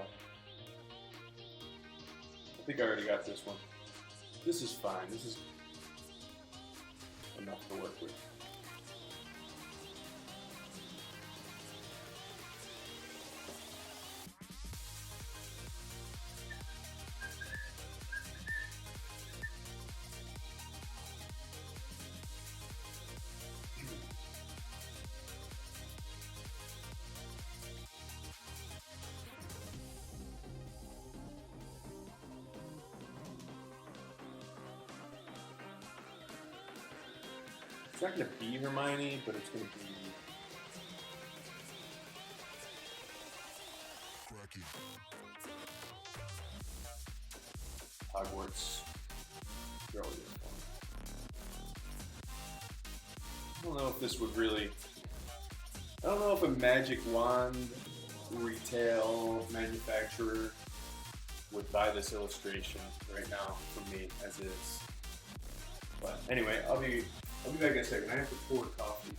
I think I already got this one. This is fine. This is enough to work with. It's not going to be Hermione, but it's going to be... Hogwarts girl uniform. I don't know if this would really... I don't know if a magic wand retail manufacturer would buy this illustration right now from me as is. But anyway, I'll be back in a second. I have to pour coffee.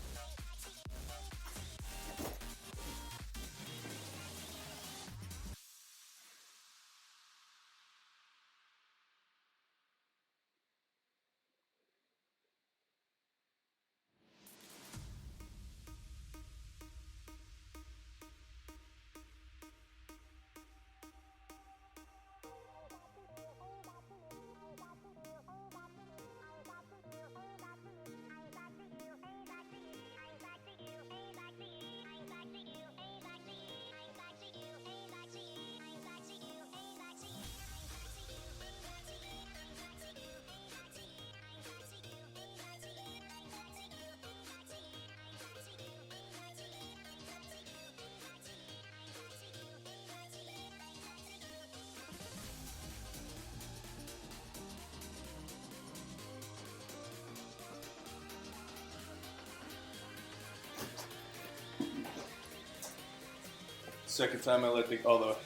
Second time I let all the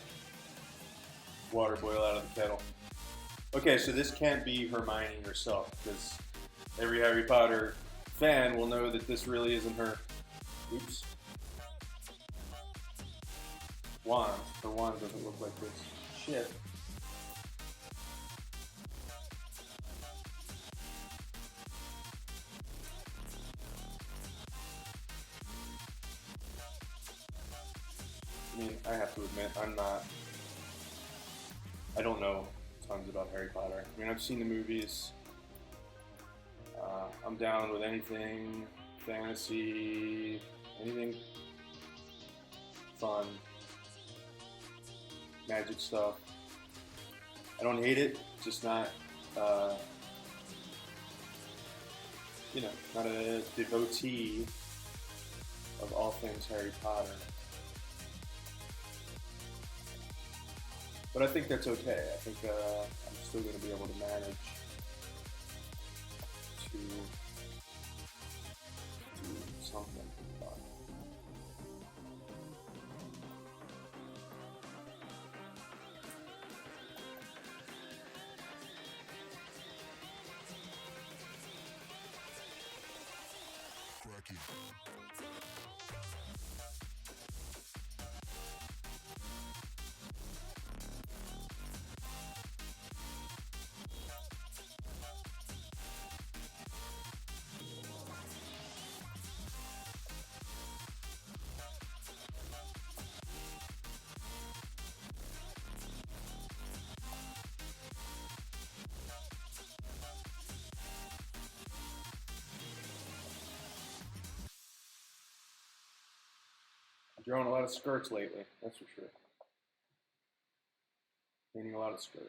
water boil out of the kettle. Okay, so this can't be Hermione herself, because every Harry Potter fan will know that this really isn't her. Oops. Wand. Her wand doesn't look like this. Shit. I mean, I have to admit, I don't know tons about Harry Potter. I mean, I've seen the movies. I'm down with anything fantasy, anything fun, magic stuff. I don't hate it, just not, not a devotee of all things Harry Potter. But I think that's okay. I think I'm still going to be able to manage to do something fun. I'm drawing a lot of skirts lately, that's for sure. Painting a lot of skirts.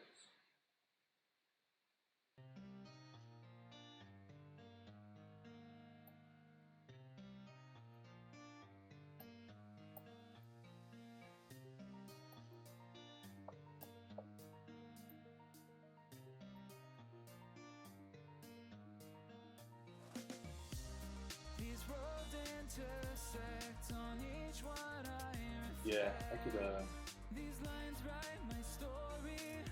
These roads intersect on each one I Yeah, I could, These lines write my story.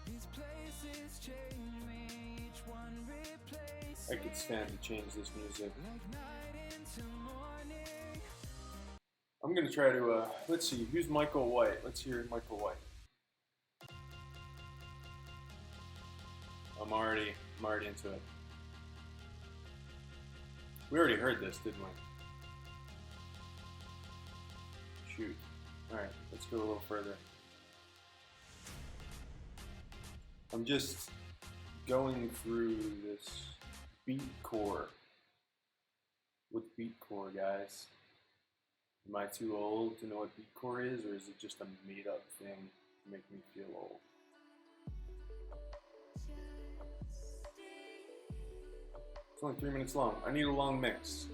These places change me, each one replaces. I could stand to change this music. Like night into morning. I'm gonna try to, let's see, who's Michael White? Let's hear Michael White. I'm already into it. We already heard this, didn't we? Shoot. Alright, let's go a little further. I'm just going through this beatcore. What's beatcore, guys? Am I too old to know what beatcore is, or is it just a made-up thing to make me feel old? It's only 3 minutes long. I need a long mix.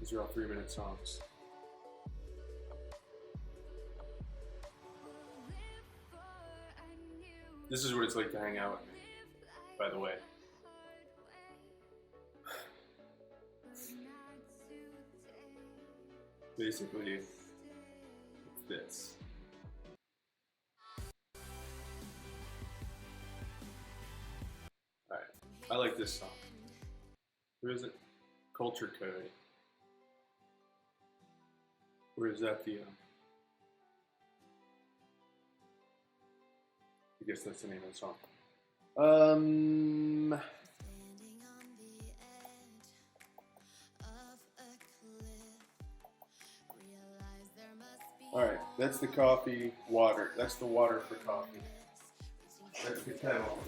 These are all 3-minute songs. This is what it's like to hang out with me, by the way. Basically, it's this. Alright, I like this song. Who is it? Culture Code. Or is that the, I guess that's the name of the song. Alright, that's the coffee water. That's the water for coffee. That's the kettle.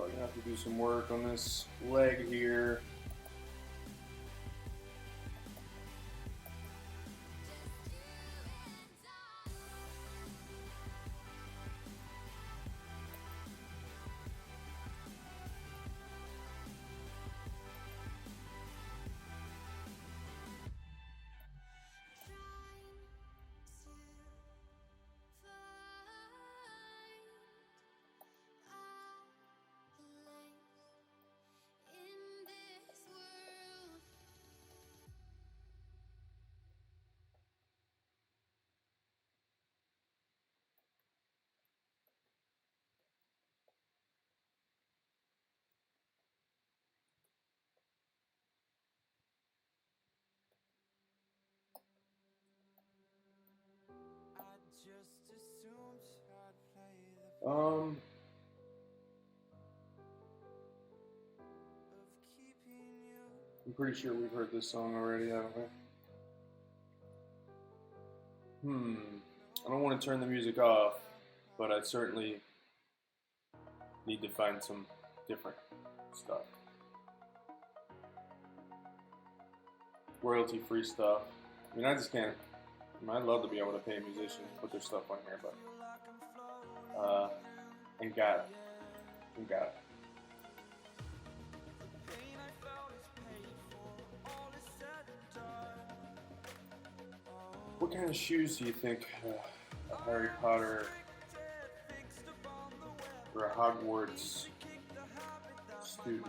Probably gonna have to do some work on this leg here. I'm pretty sure we've heard this song already, haven't we? I don't want to turn the music off, but I certainly need to find some different stuff. Royalty-free stuff. I mean, I just can't. I'd love to be able to pay musicians to put their stuff on here, but ain't got it. Ain't got it. What kind of shoes do you think a Harry Potter or a Hogwarts student?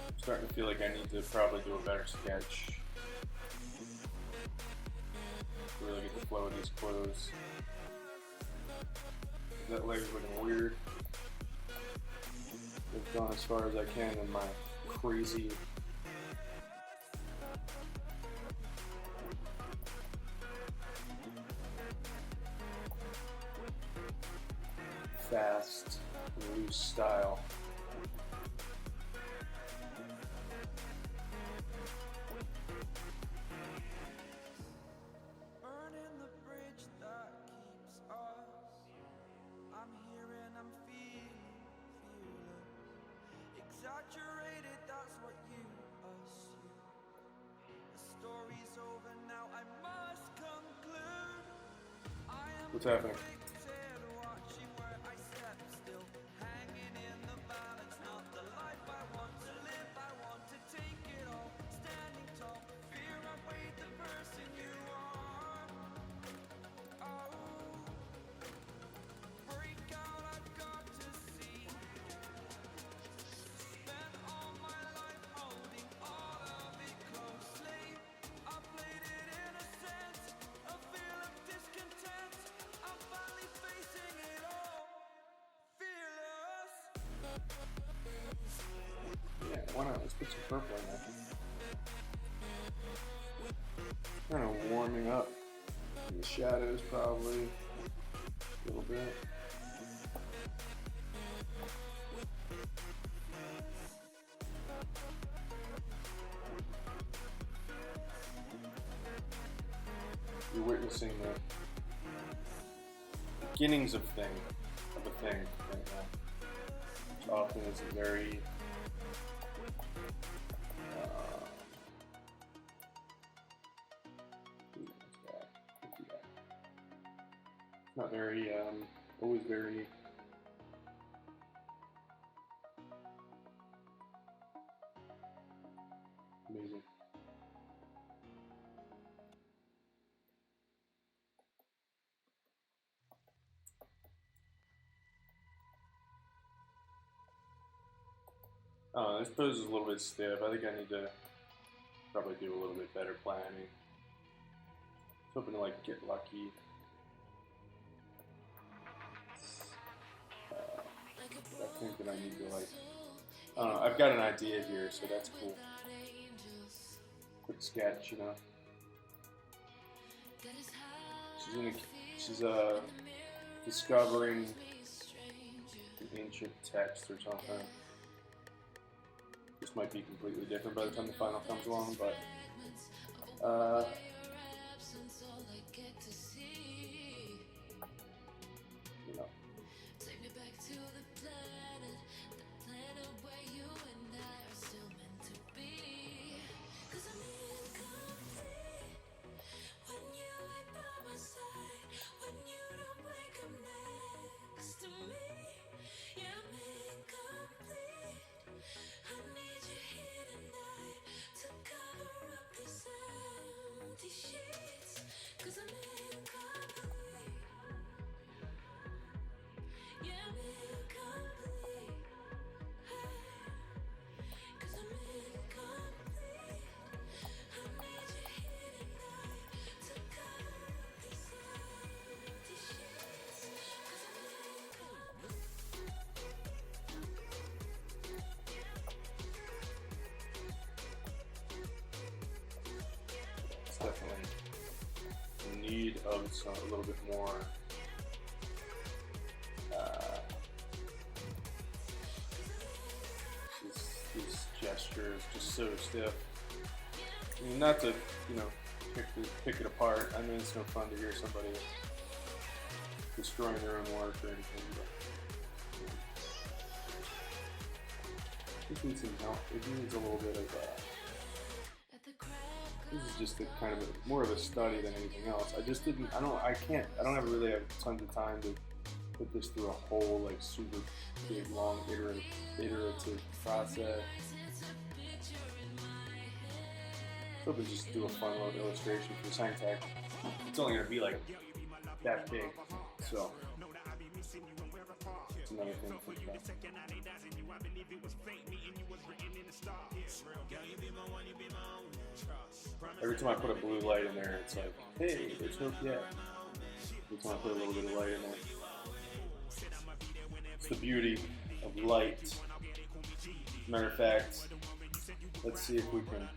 I'm starting to feel like I need to probably do a better sketch. To really get the flow of these clothes. That leg's looking weird. I've gone as far as I can in my crazy fast and loose style. What's happening? Yeah, why not? Let's put some purple in there. Kind of warming up in the shadows, probably a little bit. You're witnessing the beginnings of a thing right now. Which often is a very not very, always very amazing. This pose is a little bit stiff. I think I need to probably do a little bit better planning. I was hoping to like get lucky. I think that I need to like, I don't know, I've got an idea here, so that's cool. Quick sketch, you know. discovering an ancient text or something. This might be completely different by the time the final comes along, but you know. Definitely in need of a little bit more these gestures just so stiff. I mean, not to, you know, pick it apart. I mean, it's no fun to hear somebody destroying their own work or anything, but this needs some help. It needs a little bit of this is just kind of more of a study than anything else. I just didn't. I don't ever really have tons of time to put this through a whole like super big, long, iterative process. So we just do a fun little illustration for Science Tech. It's only gonna be like that big, so it's another thing to think about. Every time I put a blue light in there, it's like, hey, there's hope yet. Every time I put a little bit of light in there. It's the beauty of light. Matter of fact, let's see if we can.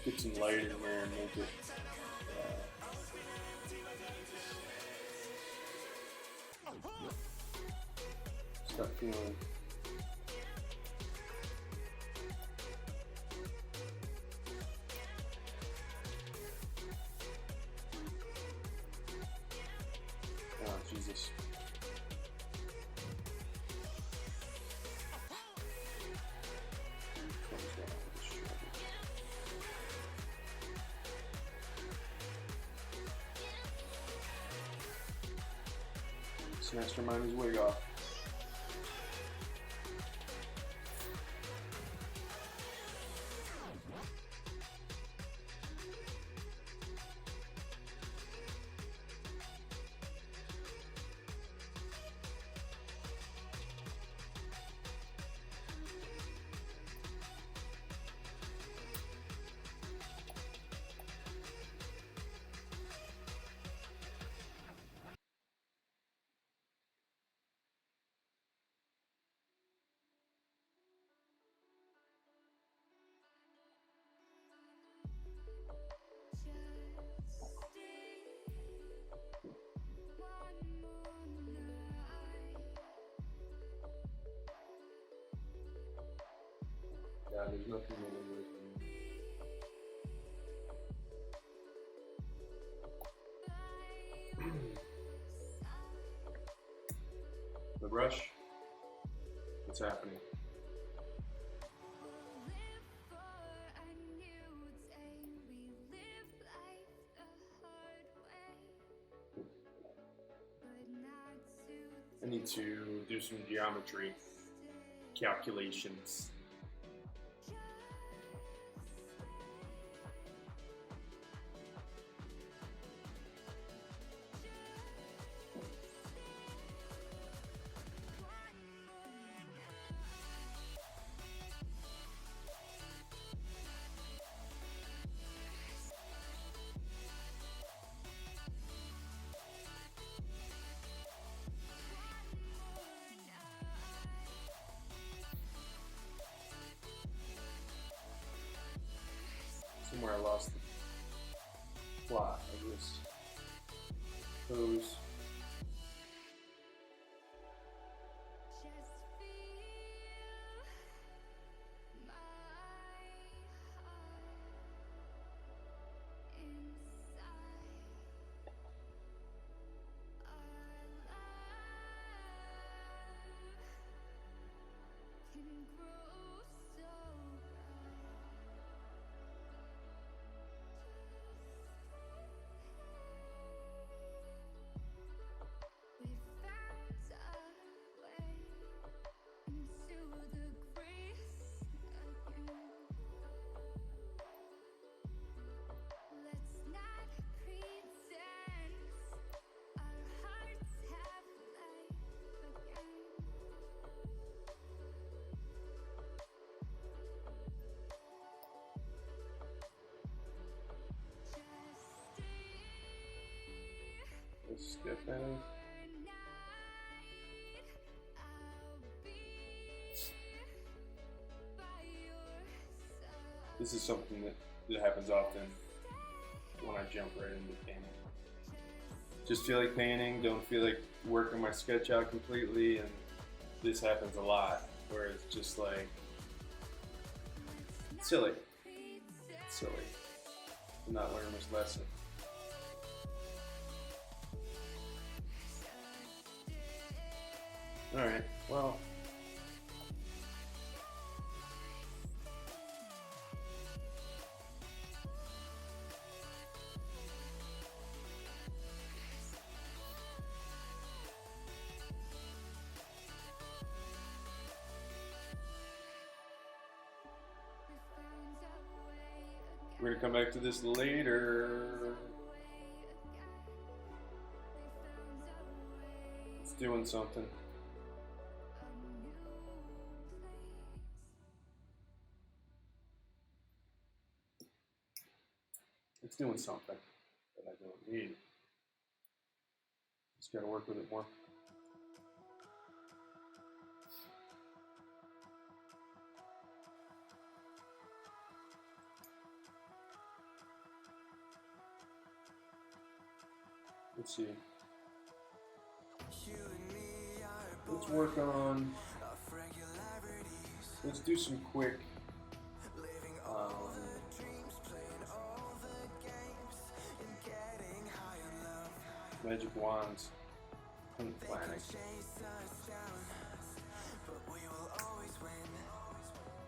Get some light in there and make it start feeling Jesus. Mastermind his wig off. Yeah, there's nothing more than this. The brush. What's happening? I need to do some geometry calculations. plot of this pose. Skip in. This is something that happens often when I jump right into painting. Just feel like painting, don't feel like working my sketch out completely, and this happens a lot where it's just like silly. I'm not learning this lesson. Alright, well. We're gonna come back to this later. It's doing something. It's doing something that I don't need. Just gotta work with it more. Let's see. Let's work on. Let's do some quick. Magic wands. Pink planet.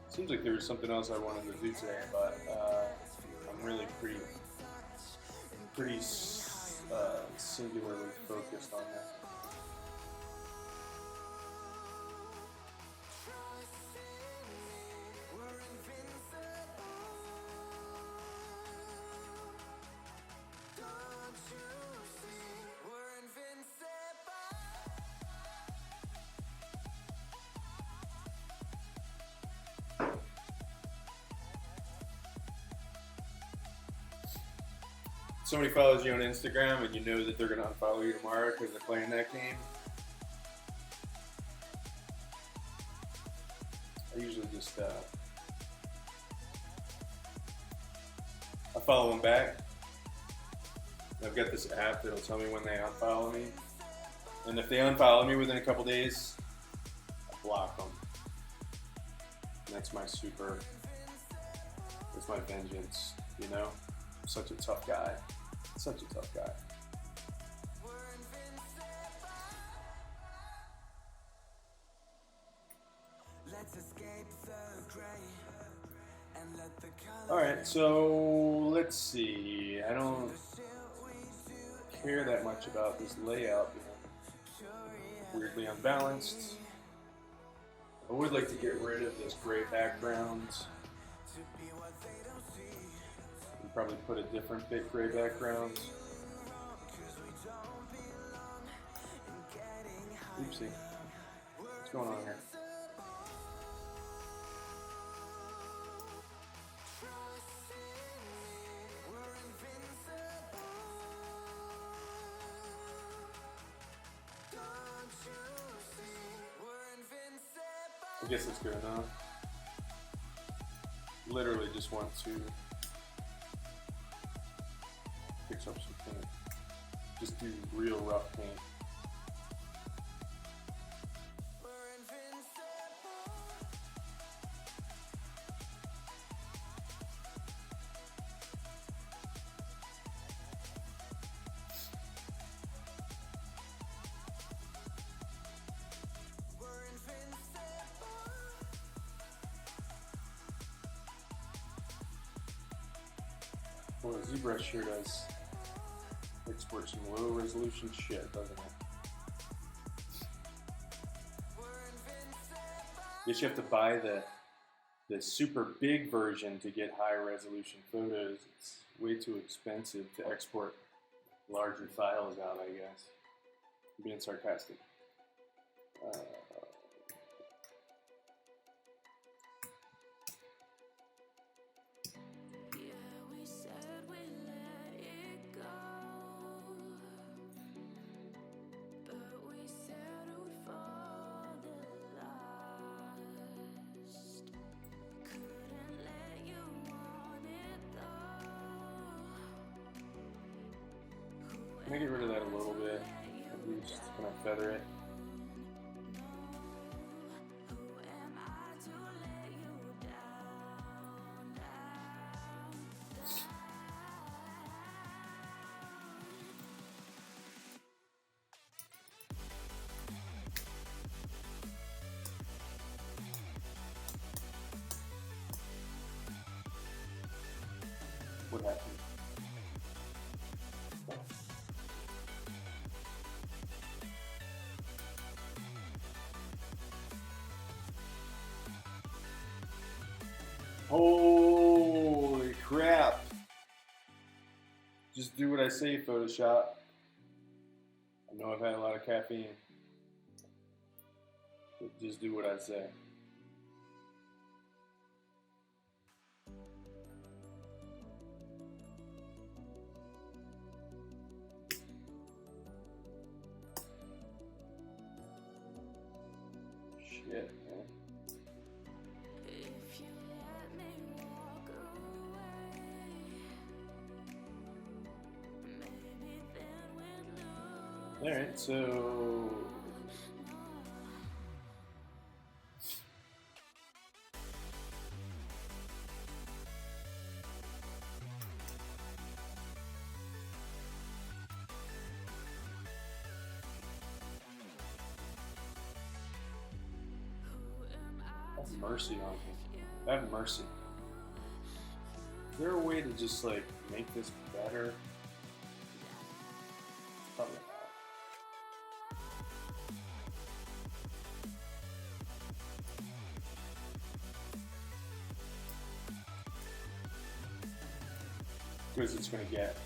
Seems like there was something else I wanted to do today, but I'm really pretty singularly focused on that. Somebody follows you on Instagram and you know that they're going to unfollow you tomorrow because they're playing that game. I usually just I follow them back. I've got this app that'll tell me when they unfollow me, and if they unfollow me within a couple days, I block them. And that's my vengeance, you know? I'm such a tough guy. Such a tough guy. Alright, so let's see. I don't care that much about this layout being weirdly unbalanced. I would like to get rid of this gray background. Probably put a different big gray background. Oopsie. What's going on here? I guess it's good enough. Literally just want to yourself some paint. Just do real rough paint. Well, ZBrush sure does export some low resolution shit, doesn't it? Guess you have to buy the super big version to get high resolution photos. It's way too expensive to export larger files out, I guess. I'm being sarcastic. Can I get rid of that a little bit? At least, can I feather it? What happened? Holy crap. Just do what I say, Photoshop. I know I've had a lot of caffeine. But just do what I say. Shit, man. Alright, so have mercy on me. Have mercy. Is there a way to just like make this better? Probably not. Good as it's gonna get.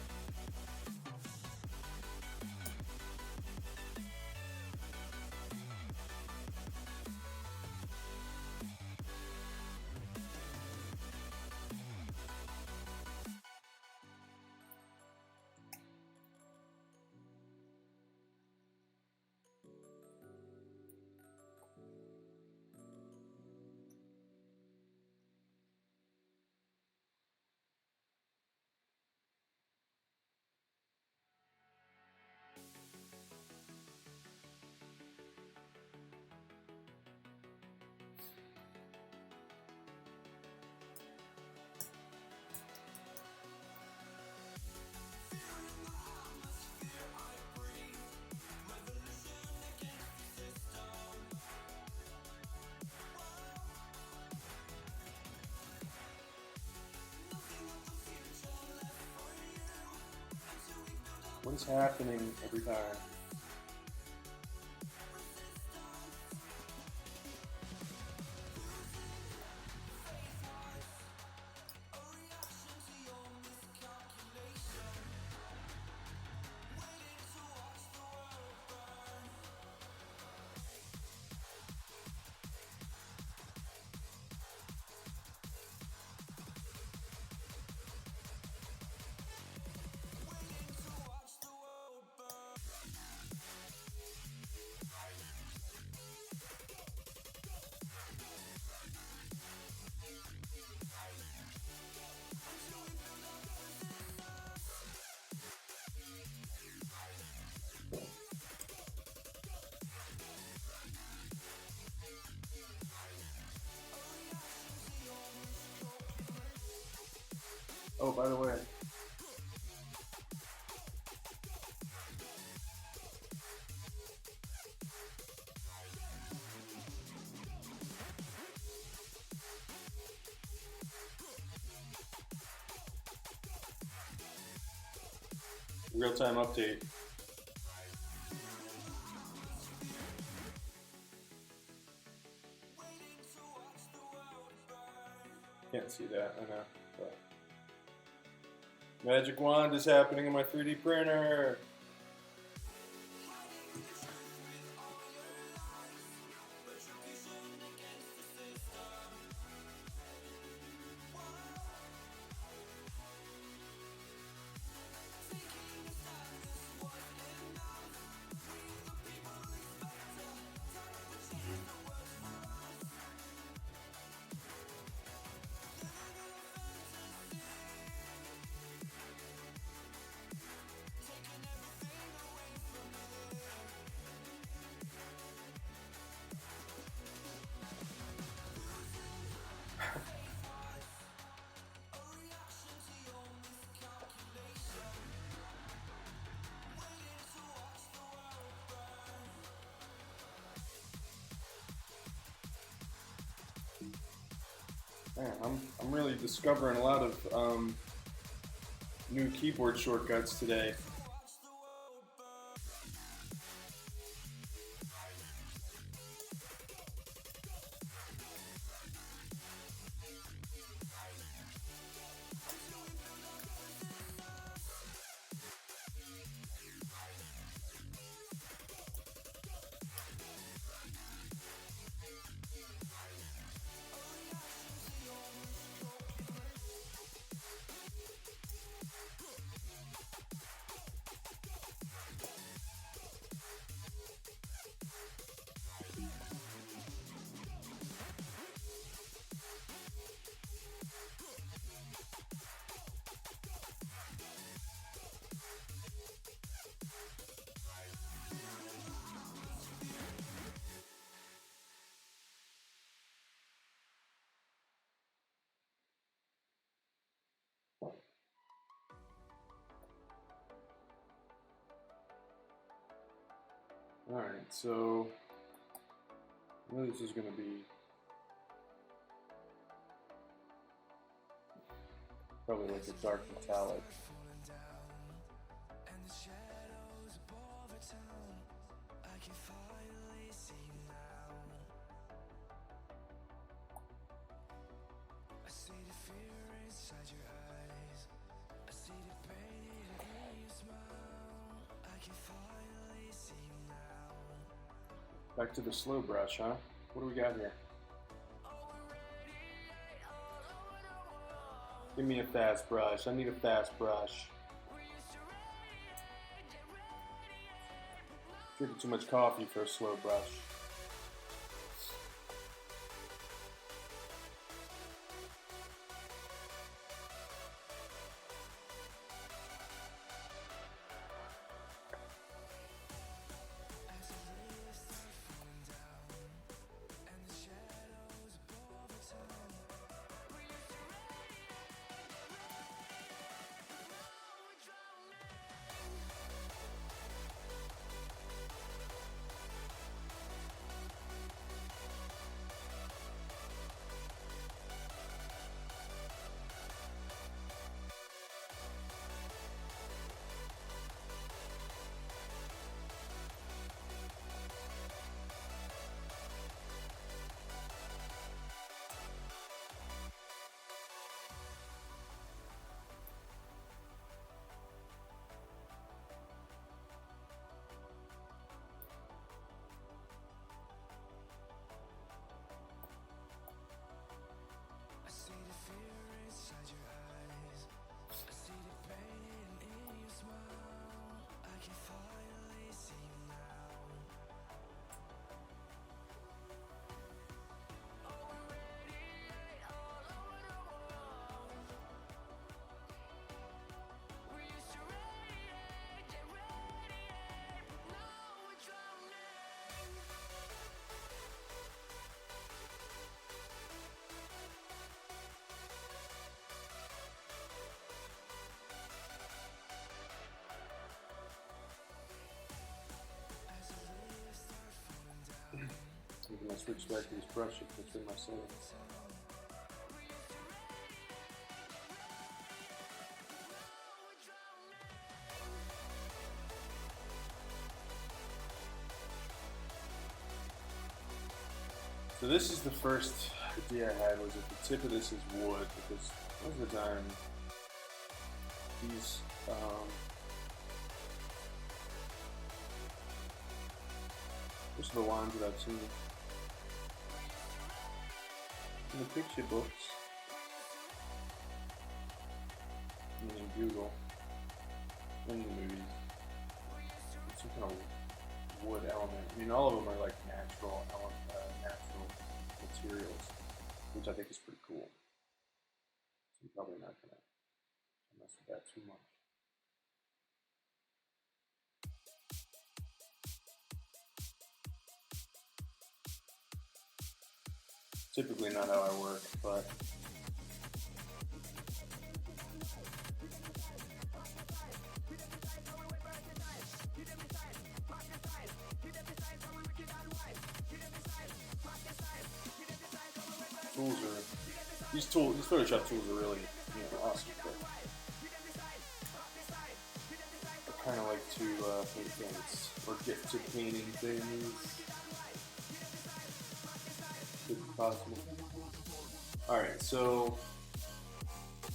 What is happening every time? Oh, by the way. Real-time update. Can't see that, I know. But Magic Wand is happening in my 3D printer. Man, I'm really discovering a lot of new keyboard shortcuts today. Alright, so I know this is going to be probably like a dark metallic. Back to the slow brush, huh? What do we got here? Give me a fast brush. I need a fast brush. Drinking too much coffee for a slow brush. switch back to this brush if it's in my settings. So this is the first idea I had, was that the tip of this is wood, because most of the time these most of the wands that I've seen in the picture books and in Google and in the movies, it's some kind of wood element. I mean, all of them are like natural materials, which I think is pretty cool. So I'm probably not gonna mess with that too much. Typically not how I work, but tools are, these Photoshop tools are really, awesome. But I kind of like to paint things, or get to painting things if possible. Alright, so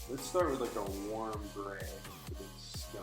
let's start with like a warm gray for this stone.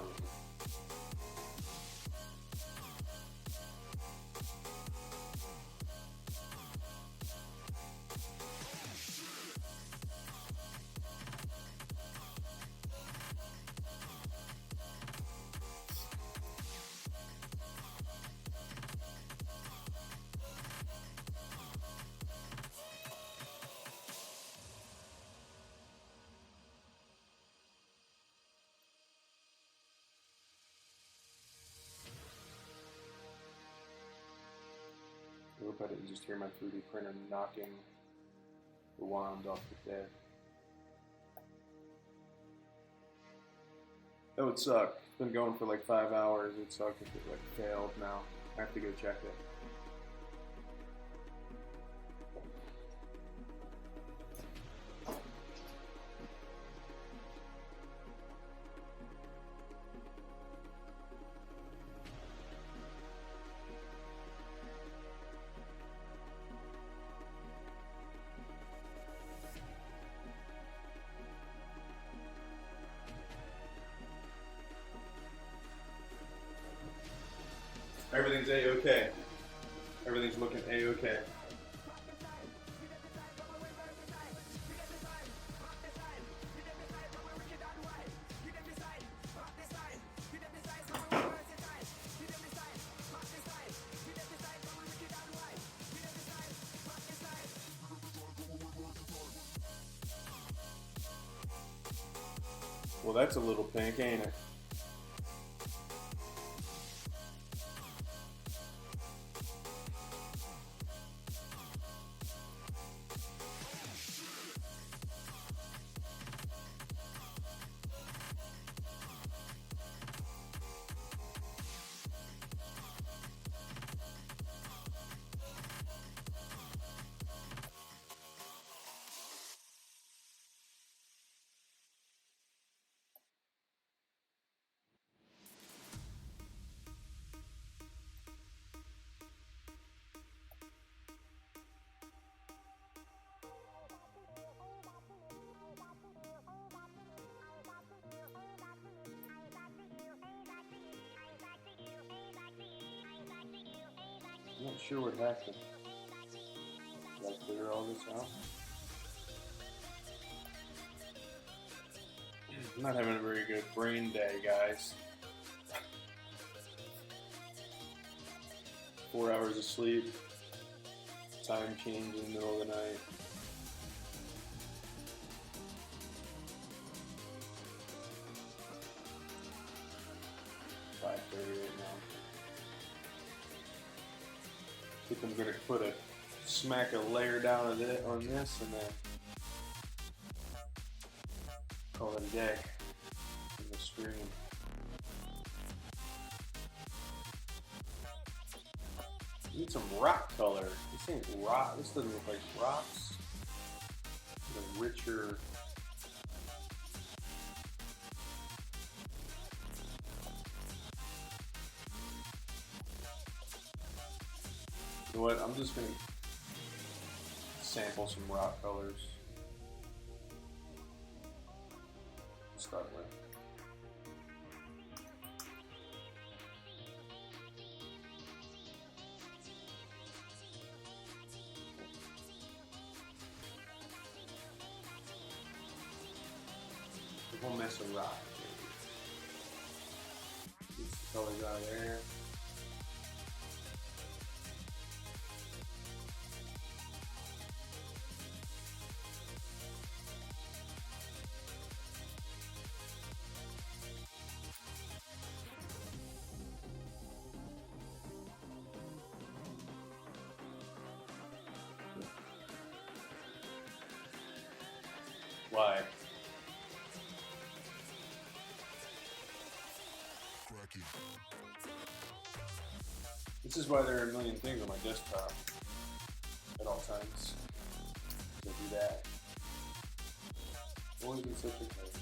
I hope I didn't just hear my 3D printer knocking the wand off the bed. That would suck. It's been going for like 5 hours. It'd suck if it like failed now. I have to go check it. Everything's A-okay. Everything's looking A-okay. Well, that's a little pink, ain't it? I'm not sure what happened. Did I clear all this out? I'm not having a very good brain day, guys. 4 hours of sleep. Time change in the middle of the night. Right now. I think I'm gonna put smack a layer down of it on this and then call it a day in the stream. Need some rock color. This ain't rock. This doesn't look like rocks. The richer. You know what? I'm just gonna sample some rock colors to start with. A whole mess of rock. Get some colors out of there. Why? This is why there are a million things on my desktop at all times. To do that. Always been such a thing.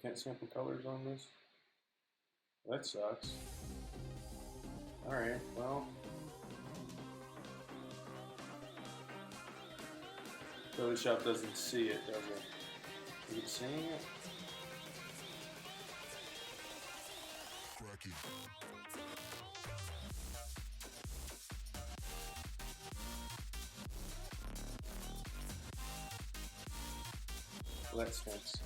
Can't sample colors on this? That sucks. Alright, well. Photoshop doesn't see it, does it? Is it seeing it? Well, that stinks.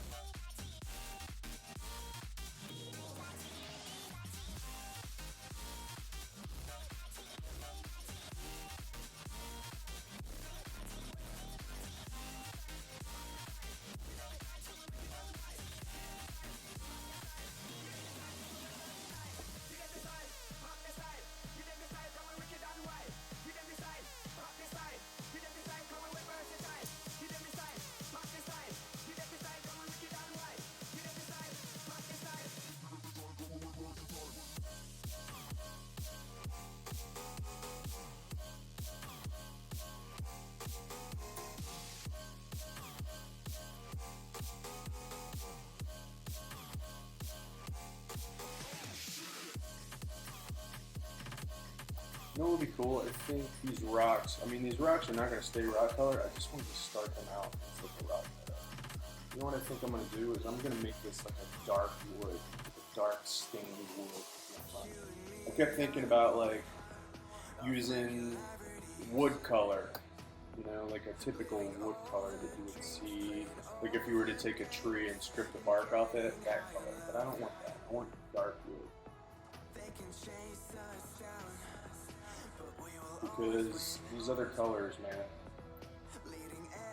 You know what would be cool? I think these rocks, these rocks are not going to stay rock color. I just want to start them out and flip the rock color. You know what I think I'm going to do is I'm going to make this like a dark wood, like a dark stained wood. I kept thinking about like using wood color, you know, like a typical wood color that you would see, like if you were to take a tree and strip the bark off it, that color. But I don't want that. I want dark wood. Because these other colors, man,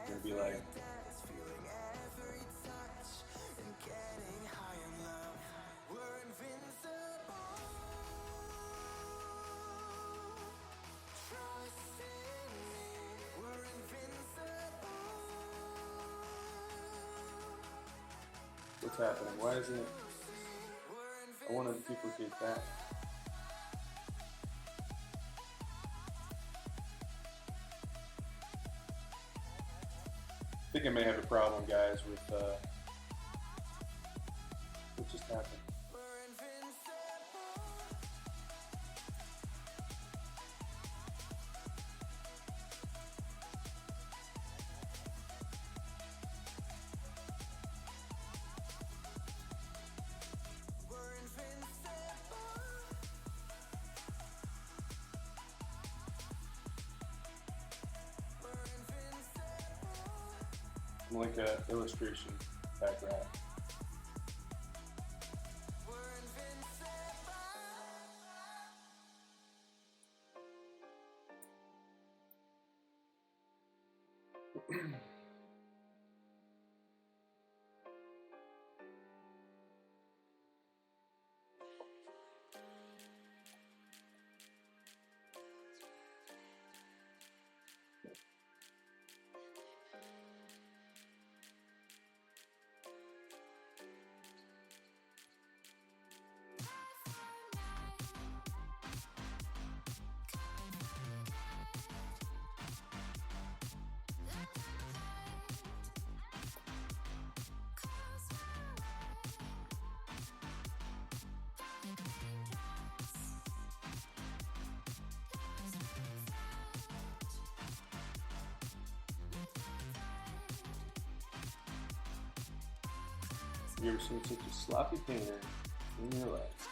gonna be like what's happening? Why isn't it? I want to duplicate that. I think I may have a problem, guys, with what just happened. Like a illustration background. you ever seen such a sloppy painter in your life?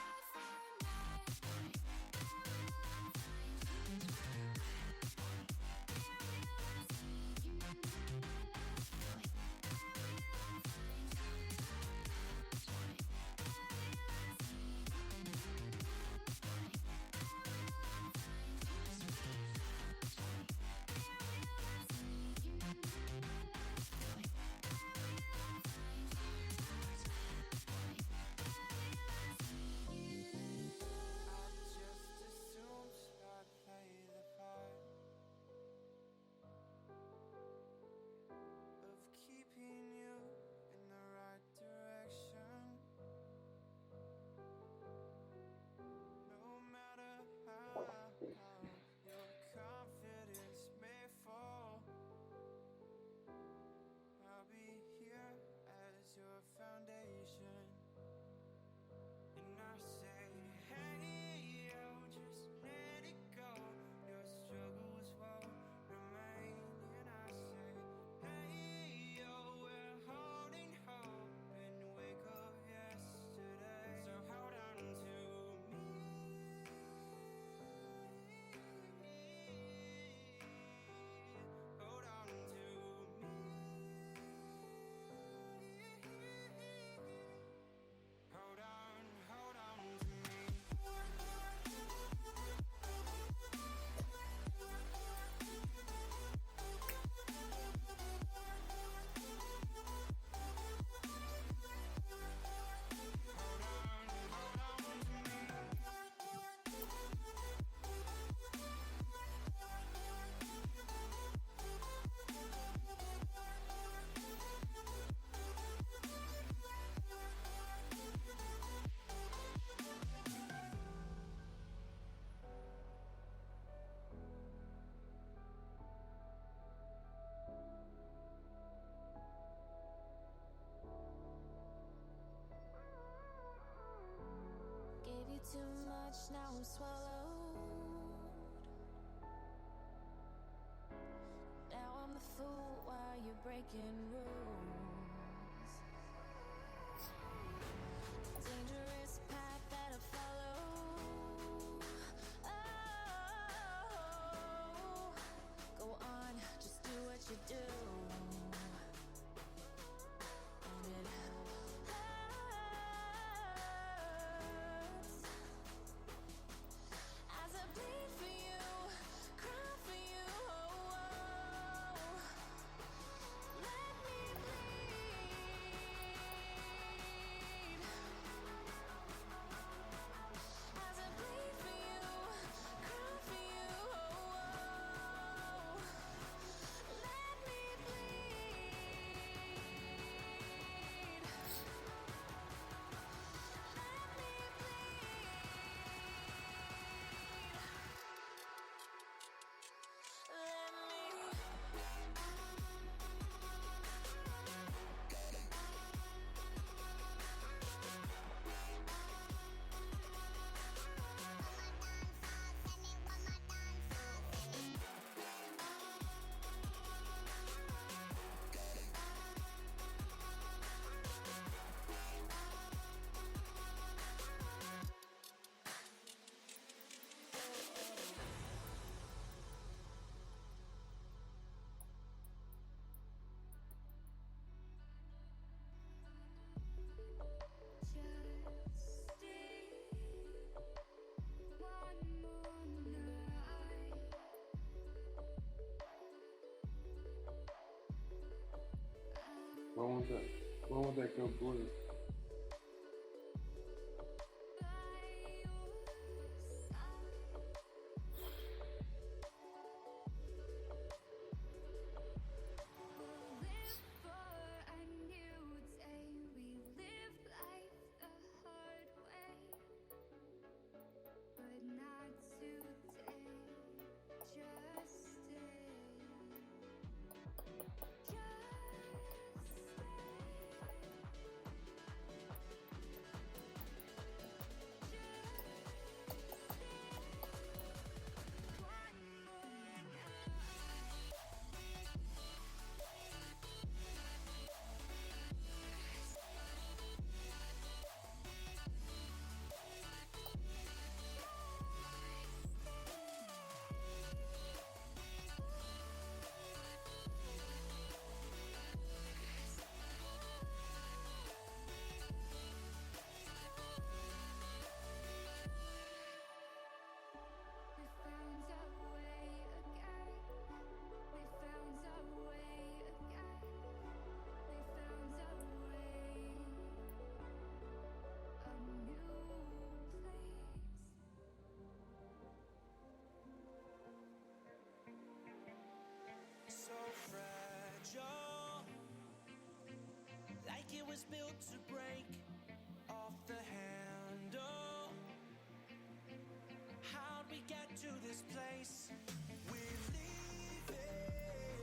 Gave you too much, now I'm swallowed. Now I'm the fool while you're breaking rules. Dangerous path that I follow. Oh, go on, just do what you do. And it hurts as I bleed for you, cry for you. Let me bleed as I bleed for you, cry for you. Let me When will that go blue?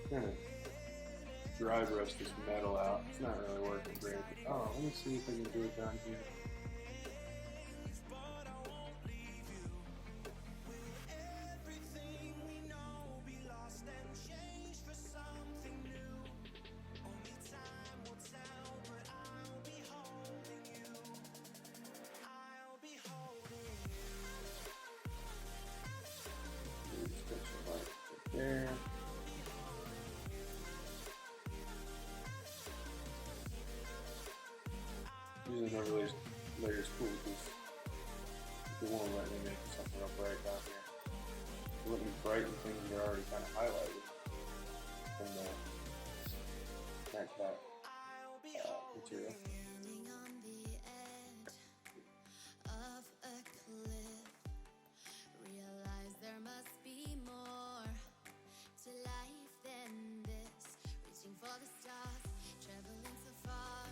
kind of dry brush this metal out. It's not really working great. Oh, let me see if I can do it down here. There. Using overlays layers cool because it won't let me make something real bright down here. It let me brighten things that are already kind of highlighted from the MatCat material. Standing on the edge of a cliff, realize there must be more to life than this. Reaching for the stars, traveling so far,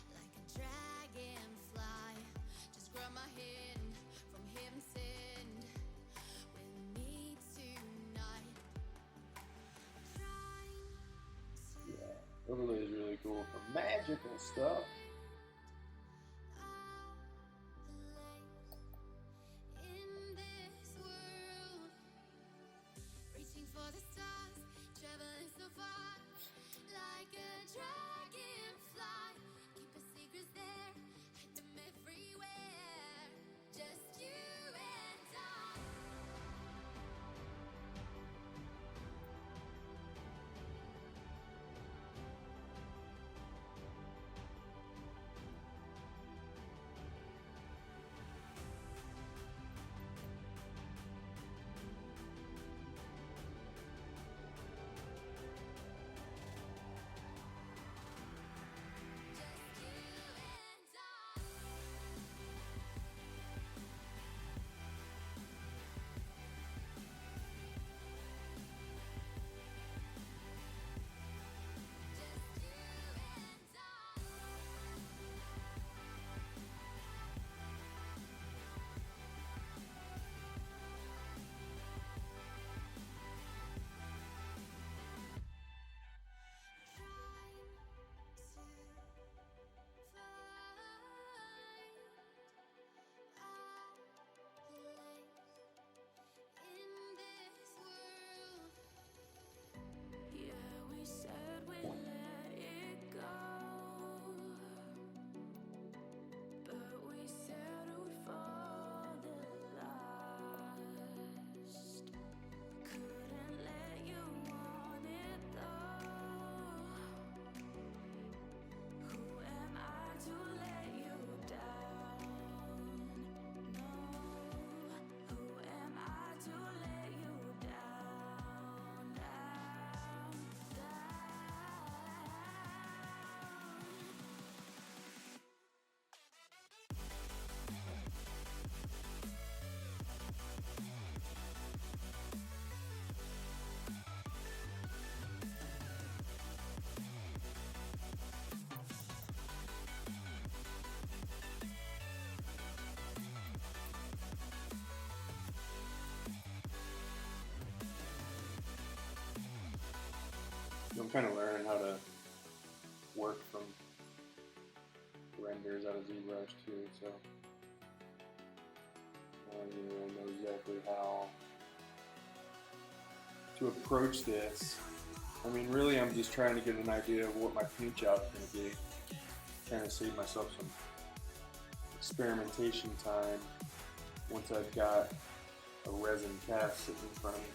like a dragonfly. Just grab my hand from heaven send with me tonight. Yeah, overlay is really cool for magical stuff. In this world, reaching for the stars, traveling so far, like a dragonfly. Keep the secrets there, hide them everywhere. Just you and I. I'm kind of learning how to work from renders out of ZBrush too, so I don't even really know exactly how to approach this. I mean, really, I'm just trying to get an idea of what my paint job is going to be. Trying to save myself some experimentation time once I've got a resin cast sitting in front of me.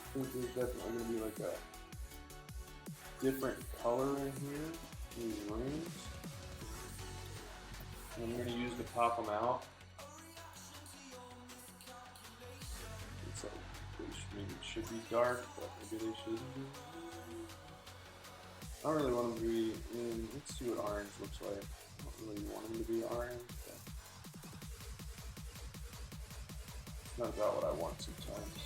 I think there's definitely going to be like a different color in here, in these rooms. And I'm going to use to pop them out. It's like, maybe it should be dark, but maybe they shouldn't be. I don't really want them to be, let's see what orange looks like. I don't really want them to be orange, but it's not about what I want sometimes.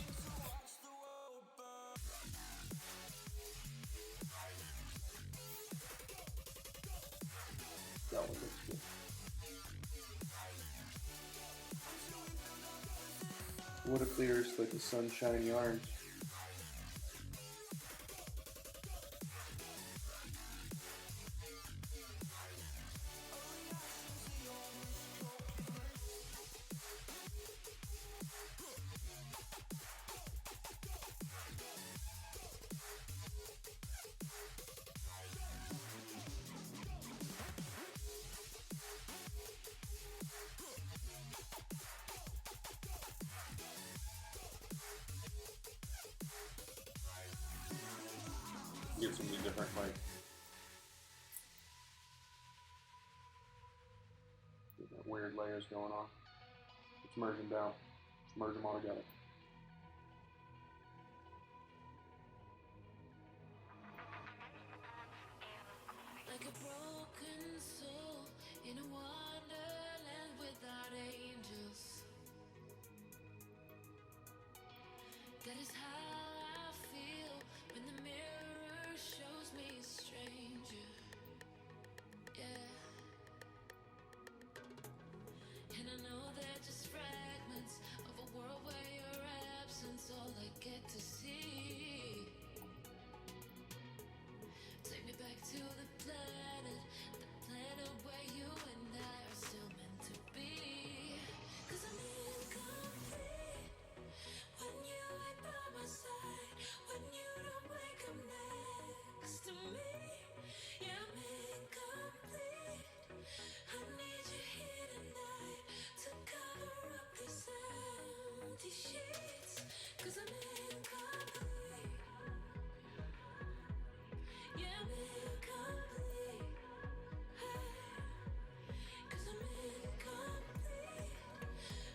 That one looks good. What a clear, like a sunshiny orange. Get some different like different weird layers going on. Let's merge them down. Let's merge them all together. Like a broken soul in a wonderland without angels. That is how I feel when the mirror shows me a stranger. Yeah. And I know they're just fragments of a world where your absence all I get to see. Take me back to the planet where you and I are still meant to be. 'Cause I'm incomplete when you ain't by my side, when you don't wake up next to me. Yeah, I'm incomplete. I need you here tonight to cover up these empty sheets. 'Cause I'm incomplete. Yeah, I'm incomplete. Hey, 'cause I'm incomplete.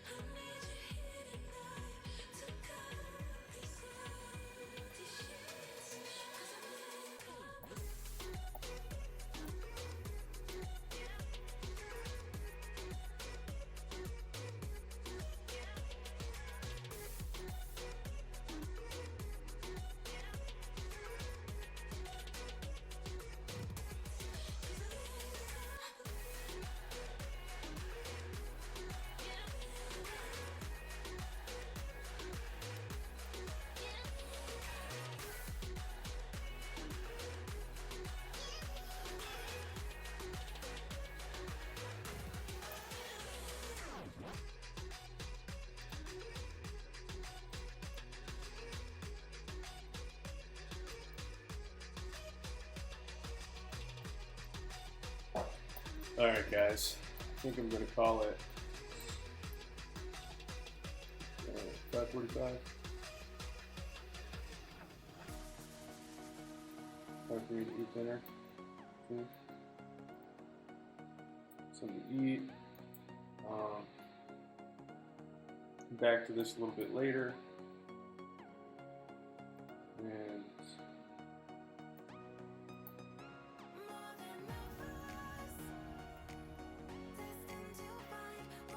I need you here tonight to cover up these empty sheets. 'Cause I'm incomplete. Alright guys, I think I'm gonna call it 5:45. Time for me to eat dinner. Something to eat. Back to this a little bit later. And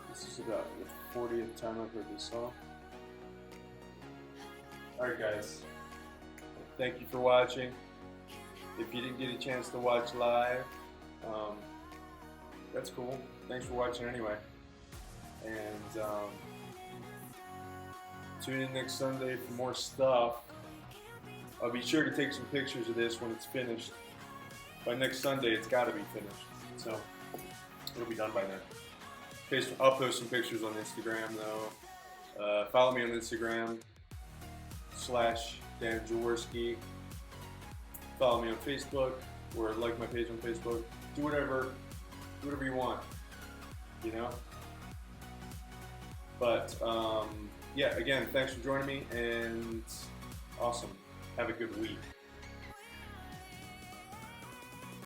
this is about the 40th time I've heard this song. Alright guys, thank you for watching. If you didn't get a chance to watch live, that's cool. Thanks for watching anyway. And tune in next Sunday for more stuff. I'll be sure to take some pictures of this when it's finished. By next Sunday, it's got to be finished. So it'll be done by then. I'll post some pictures on Instagram though. Follow me on Instagram /Dan Jaworski. Follow me on Facebook or like my page on Facebook. Do whatever you want, you know. But yeah, again, thanks for joining me, and awesome. Have a good week.